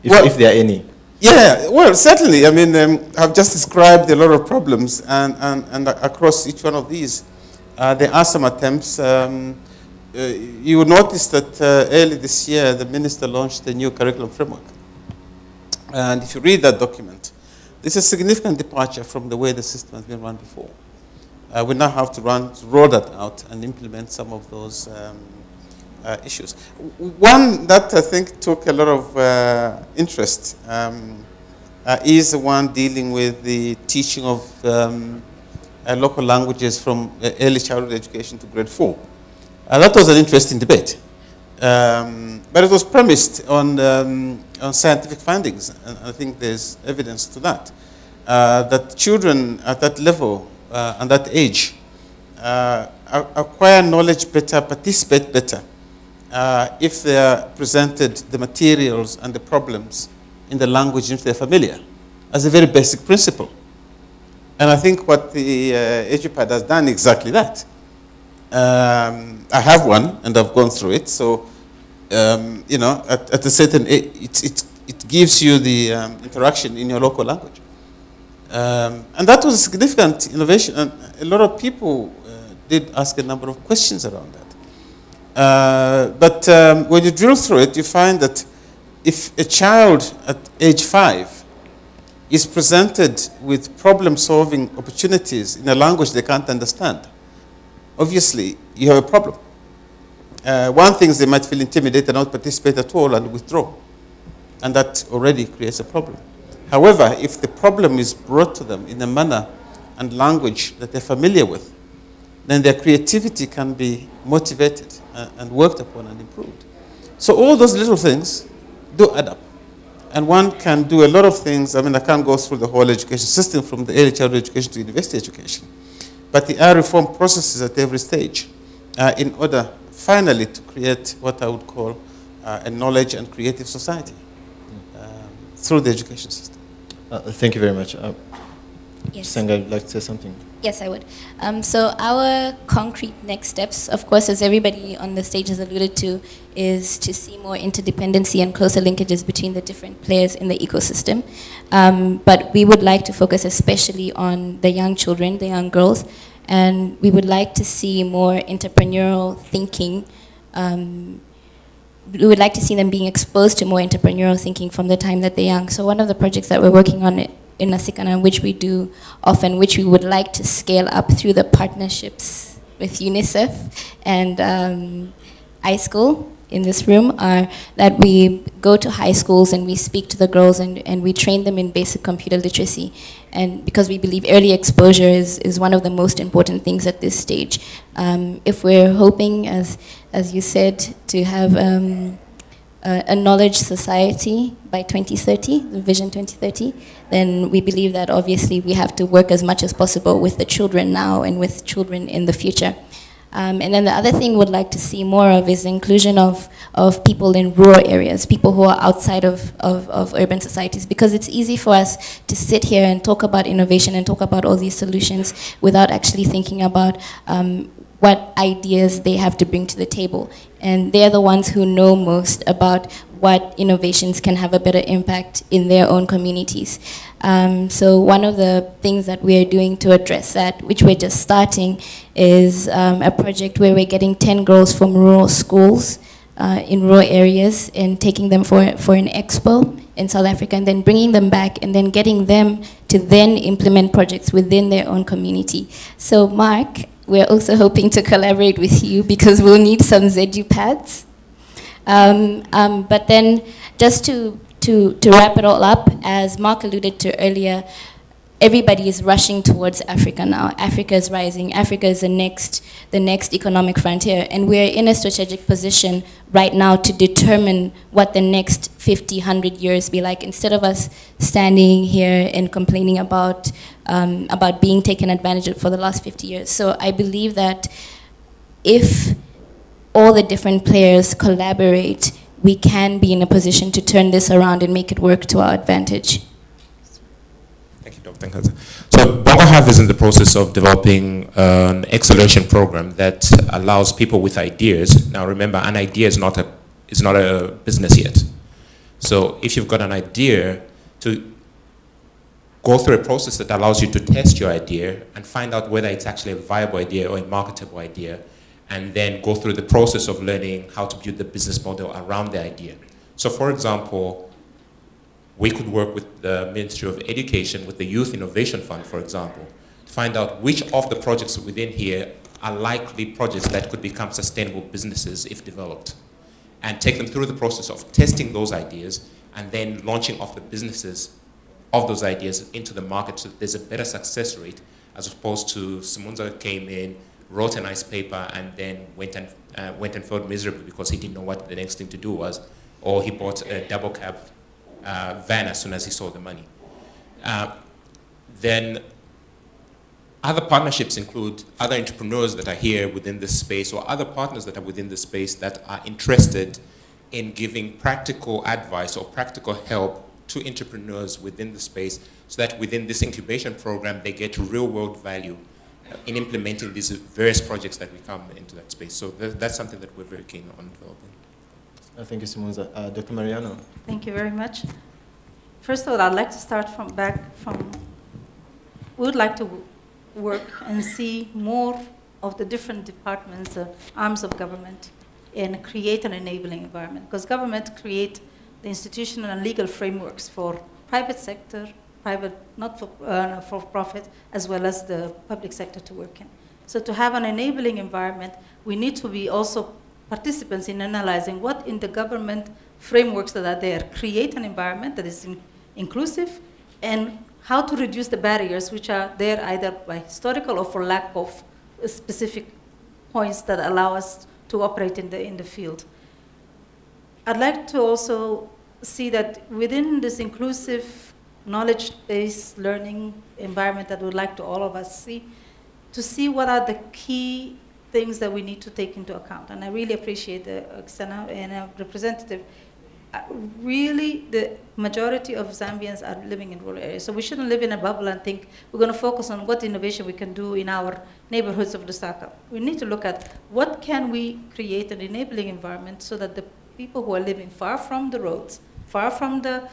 if there are any. Yeah, well, certainly. I mean, I've just described a lot of problems, and across each one of these, there are some attempts. You will notice that early this year, the minister launched a new curriculum framework. And if you read that document, this is a significant departure from the way the system has been run before. We now have to roll that out and implement some of those issues. One that I think took a lot of interest is the one dealing with the teaching of local languages from early childhood education to grade 4. That was an interesting debate. But it was premised on scientific findings, and I think there's evidence to that. That children at that level and that age acquire knowledge better, participate better, if they are presented the materials and the problems in the language in which they're familiar, as a very basic principle. And I think what the EduPad has done exactly that. I have one, and I've gone through it. So, you know, at a certain age, it gives you the interaction in your local language. And that was a significant innovation, and a lot of people did ask a number of questions around that. But when you drill through it, you find that if a child at age 5 is presented with problem-solving opportunities in a language they can't understand, obviously, you have a problem. One thing is they might feel intimidated and not participate at all and withdraw. And that already creates a problem. However, if the problem is brought to them in a manner and language that they're familiar with, then their creativity can be motivated and worked upon and improved. So all those little things do add up. And one can do a lot of things. I mean, I can't go through the whole education system from the early childhood education to university education. But there are reform processes at every stage in order, finally, to create what I would call a knowledge and creative society through the education system. Thank you very much. Yes. Senga, would like to say something? Yes, I would. So our concrete next steps, of course, as everybody on the stage has alluded to, is to see more interdependency and closer linkages between the different players in the ecosystem. But we would like to focus especially on the young children, the young girls, and we would like to see more entrepreneurial thinking. We would like to see them being exposed to more entrepreneurial thinking from the time that they're young. So one of the projects that we're working on in Nasikana, which we do often, which we would like to scale up through the partnerships with UNICEF and iSchool, in this room are that we go to high schools and we speak to the girls and we train them in basic computer literacy. And because we believe early exposure is one of the most important things at this stage. If we're hoping, as you said, to have a knowledge society by 2030, the Vision 2030, then we believe that obviously we have to work as much as possible with the children now and with children in the future. And then the other thing we'd like to see more of is the inclusion of people in rural areas, people who are outside of urban societies, because it's easy for us to sit here and talk about innovation and talk about all these solutions without actually thinking about what ideas they have to bring to the table. And they're the ones who know most about what innovations can have a better impact in their own communities. So one of the things that we are doing to address that, which we're just starting, is a project where we're getting 10 girls from rural schools in rural areas and taking them for an expo in South Africa and then bringing them back and then getting them to then implement projects within their own community. So Mark, we're also hoping to collaborate with you because we'll need some ZU pads. But then just to wrap it all up, as Mark alluded to earlier, everybody is rushing towards Africa now. Africa is rising. Africa is the next economic frontier. And we're in a strategic position right now to determine what the next 50, 100 years be like, instead of us standing here and complaining about being taken advantage of for the last 50 years. So I believe that if all the different players collaborate, we can be in a position to turn this around and make it work to our advantage. Thank you, Dr. Nkaza. So Bongo Have is in the process of developing an acceleration program that allows people with ideas. Now remember, an idea is not a business yet. So if you've got an idea, to go through a process that allows you to test your idea and find out whether it's actually a viable idea or a marketable idea, and then go through the process of learning how to build the business model around the idea. So for example, we could work with the Ministry of Education, with the Youth Innovation Fund, for example, to find out which of the projects within here are likely projects that could become sustainable businesses if developed, and take them through the process of testing those ideas and then launching off the businesses of those ideas into the market so that there's a better success rate, as opposed to Simunza came in, wrote a nice paper, and then went and failed miserably because he didn't know what the next thing to do was, or he bought a double cab van as soon as he saw the money. Then other partnerships include other entrepreneurs that are here within this space, or other partners that are within the space that are interested in giving practical advice or practical help to entrepreneurs within the space, so that within this incubation program they get real world value in implementing these various projects that we come into that space. So that's something that we're very keen on developing. Thank you, Simunza. Dr. Mariano. Thank you very much. First of all, I'd like to start we would like to work and see more of the different departments, arms of government, and create an enabling environment. Because government create the institutional and legal frameworks for private sector, private, not for profit, as well as the public sector to work in. So to have an enabling environment, we need to be also participants in analyzing what in the government frameworks that are there create an environment that is inclusive, and how to reduce the barriers which are there either by historical or for lack of specific points that allow us to operate in the field. I'd like to also see that within this inclusive knowledge-based learning environment that we'd like to all of us see, to see what are the key things that we need to take into account. And I really appreciate the Oksana and representative. Really, the majority of Zambians are living in rural areas. So we shouldn't live in a bubble and think we're going to focus on what innovation we can do in our neighborhoods of Lusaka. We need to look at what can we create an enabling environment so that the people who are living far from the roads, far from the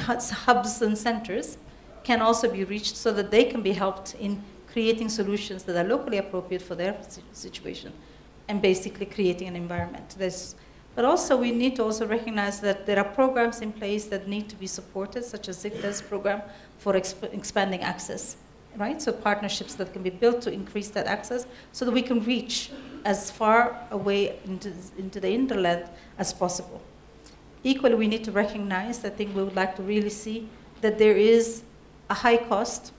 hubs and centers, can also be reached so that they can be helped in creating solutions that are locally appropriate for their situation, and basically creating an environment. But also we need to also recognize that there are programs in place that need to be supported, such as ZICTA's program for expanding access. right? So partnerships that can be built to increase that access so that we can reach as far away into the hinterland as possible. Equally, we need to recognize, I think we would like to really see that there is a high cost.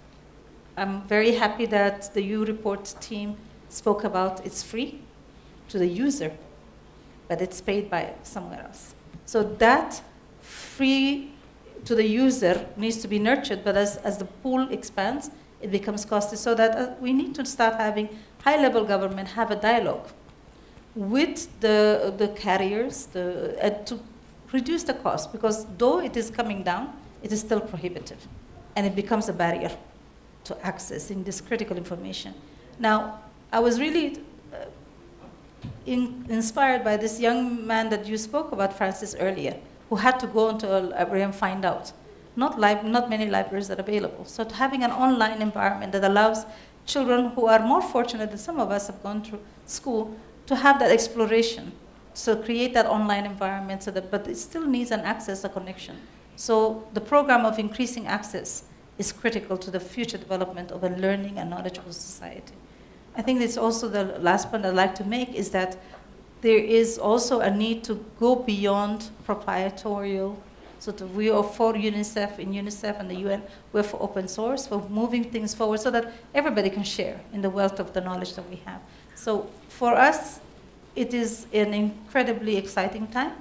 I'm very happy that the U Report team spoke about it's free to the user, but it's paid by somewhere else. So that free to the user needs to be nurtured, but as the pool expands, it becomes costly, so that we need to start having high-level government have a dialogue with the carriers to reduce the cost, because though it is coming down, it is still prohibitive, and it becomes a barrier to accessing this critical information. Now, I was really inspired by this young man that you spoke about, Francis, earlier, who had to go into a library and find out. Not many libraries are available. So having an online environment that allows children who are more fortunate than some of us have gone through school to have that exploration. So create that online environment, so that, but it still needs an access, a connection. So the program of increasing access is critical to the future development of a learning and knowledgeable society. I think it's also the last point I'd like to make is that there is also a need to go beyond proprietorial. So we are for UNICEF, in UNICEF and the UN, we're for open source, for moving things forward so that everybody can share in the wealth of the knowledge that we have. So for us, it is an incredibly exciting time.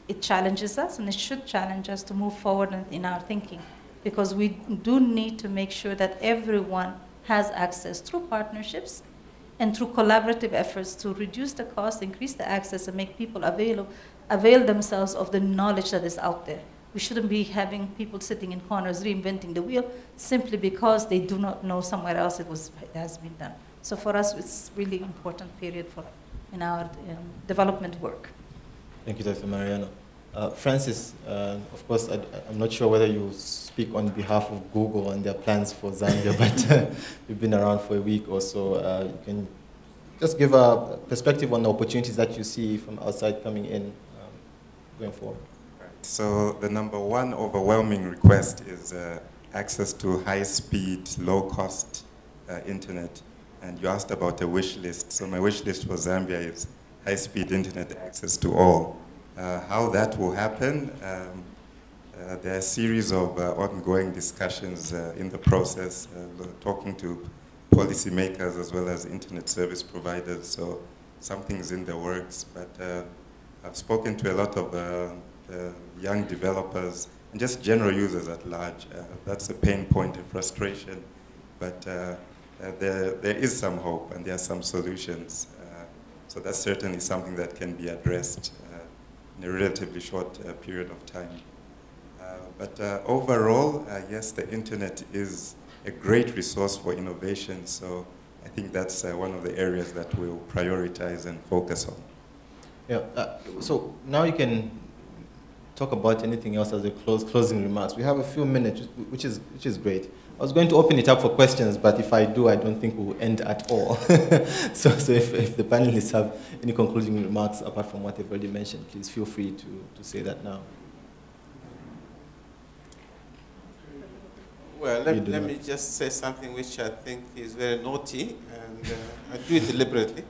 It challenges us, and it should challenge us to move forward in our thinking, because we do need to make sure that everyone has access through partnerships and through collaborative efforts to reduce the cost, increase the access, and make people avail themselves of the knowledge that is out there. We shouldn't be having people sitting in corners reinventing the wheel simply because they do not know somewhere else it has been done. So for us, it's really important period in our development work. Thank you, Dr. Mariano. Francis, of course, I'm not sure whether you speak on behalf of Google and their plans for Zambia, but you've been around for a week or so. You can just give a perspective on the opportunities that you see from outside coming in going forward. Right. So the number one overwhelming request is access to high-speed, low-cost internet. And you asked about a wish list. So my wish list for Zambia is high-speed internet access to all. How that will happen, there are a series of ongoing discussions in the process, talking to policymakers as well as internet service providers, so something's in the works. But I've spoken to a lot of young developers and just general users at large. That's a pain point, a frustration, but there is some hope and there are some solutions. So that's certainly something that can be addressed in a relatively short period of time. But overall, yes, the internet is a great resource for innovation, so I think that's one of the areas that we'll prioritize and focus on. Yeah, so now you can talk about anything else as a closing remarks. We have a few minutes, which is great. I was going to open it up for questions, but if I do, I don't think we'll end at all. so if the panelists have any concluding remarks apart from what they've already mentioned, please feel free to say that now. Well, let me just say something which I think is very naughty, and I do it deliberately.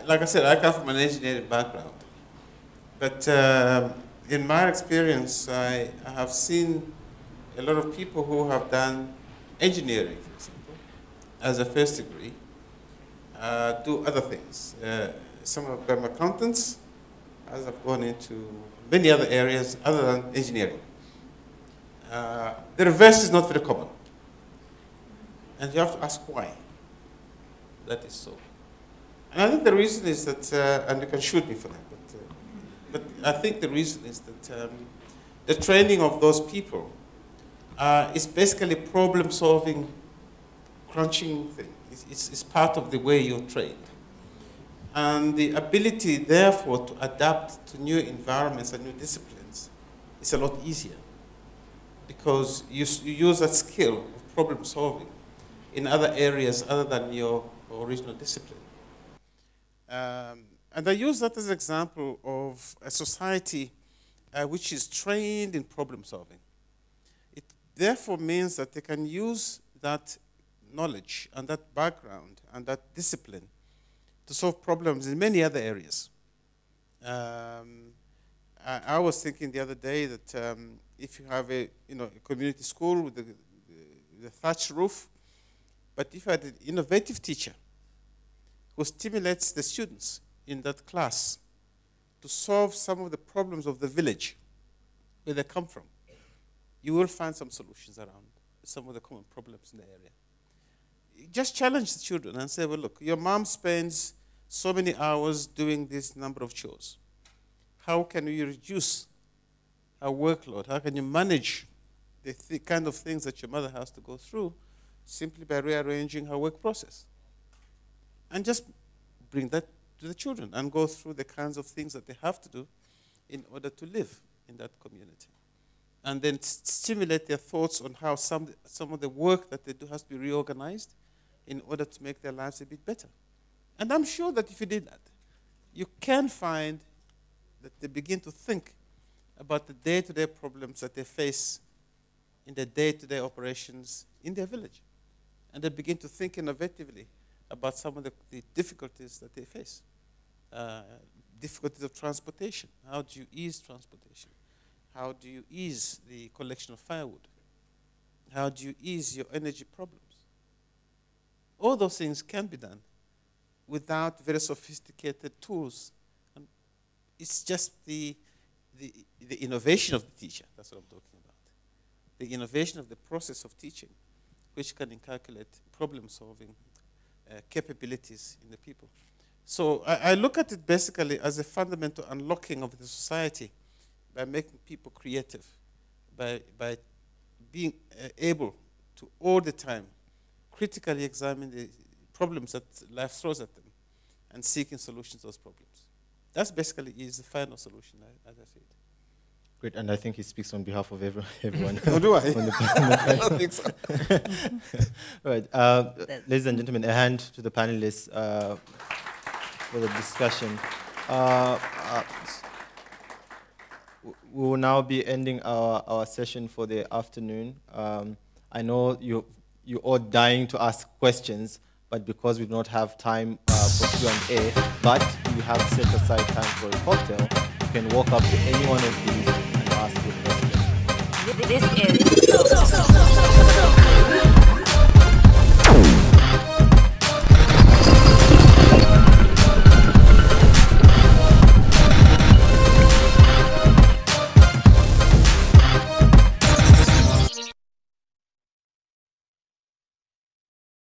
Like I said, I come from an engineering background. But in my experience, I have seen a lot of people who have done engineering, for example, as a first degree, do other things. Some have become accountants, others have gone into many other areas other than engineering. The reverse is not very common. And you have to ask why that is so. And I think the reason is that, and you can shoot me for that, but I think the reason is that the training of those people is basically problem-solving, crunching thing. It's part of the way you're trained. And the ability, therefore, to adapt to new environments and new disciplines is a lot easier, because you use that skill of problem-solving in other areas other than your original discipline. And I use that as an example of a society which is trained in problem-solving. therefore means that they can use that knowledge and that background and that discipline to solve problems in many other areas. I was thinking the other day that if you have a community school with the thatched roof, but if you had an innovative teacher who stimulates the students in that class to solve some of the problems of the village where they come from, you will find some solutions around some of the common problems in the area. Just challenge the children and say, well, look, your mom spends so many hours doing this number of chores. How can you reduce her workload? How can you manage the kind of things that your mother has to go through simply by rearranging her work process? And just bring that to the children and go through the kinds of things that they have to do in order to live in that community. And then stimulate their thoughts on how some of the work that they do has to be reorganized in order to make their lives a bit better. And I'm sure that if you did that, you can find that they begin to think about the day-to-day problems that they face in their day-to-day operations in their village. And they begin to think innovatively about some of the difficulties that they face. Difficulties of transportation. How do you ease transportation? How do you ease the collection of firewood? How do you ease your energy problems? All those things can be done without very sophisticated tools. And it's just the innovation of the teacher. That's what I'm talking about. The innovation of the process of teaching, which can inculcate problem-solving capabilities in the people. So I look at it basically as a fundamental unlocking of the society by making people creative, by being able to all the time critically examine the problems that life throws at them and seeking solutions to those problems. That's basically is the final solution, as I see it. Great, and I think he speaks on behalf of everyone. Oh, do I? I don't think so. Right, ladies and gentlemen, a hand to the panelists for the discussion. We will now be ending our session for the afternoon. I know you're all dying to ask questions, but because we do not have time for Q&A, but you have set aside time for a cocktail, you can walk up to any one of these and ask your question. This is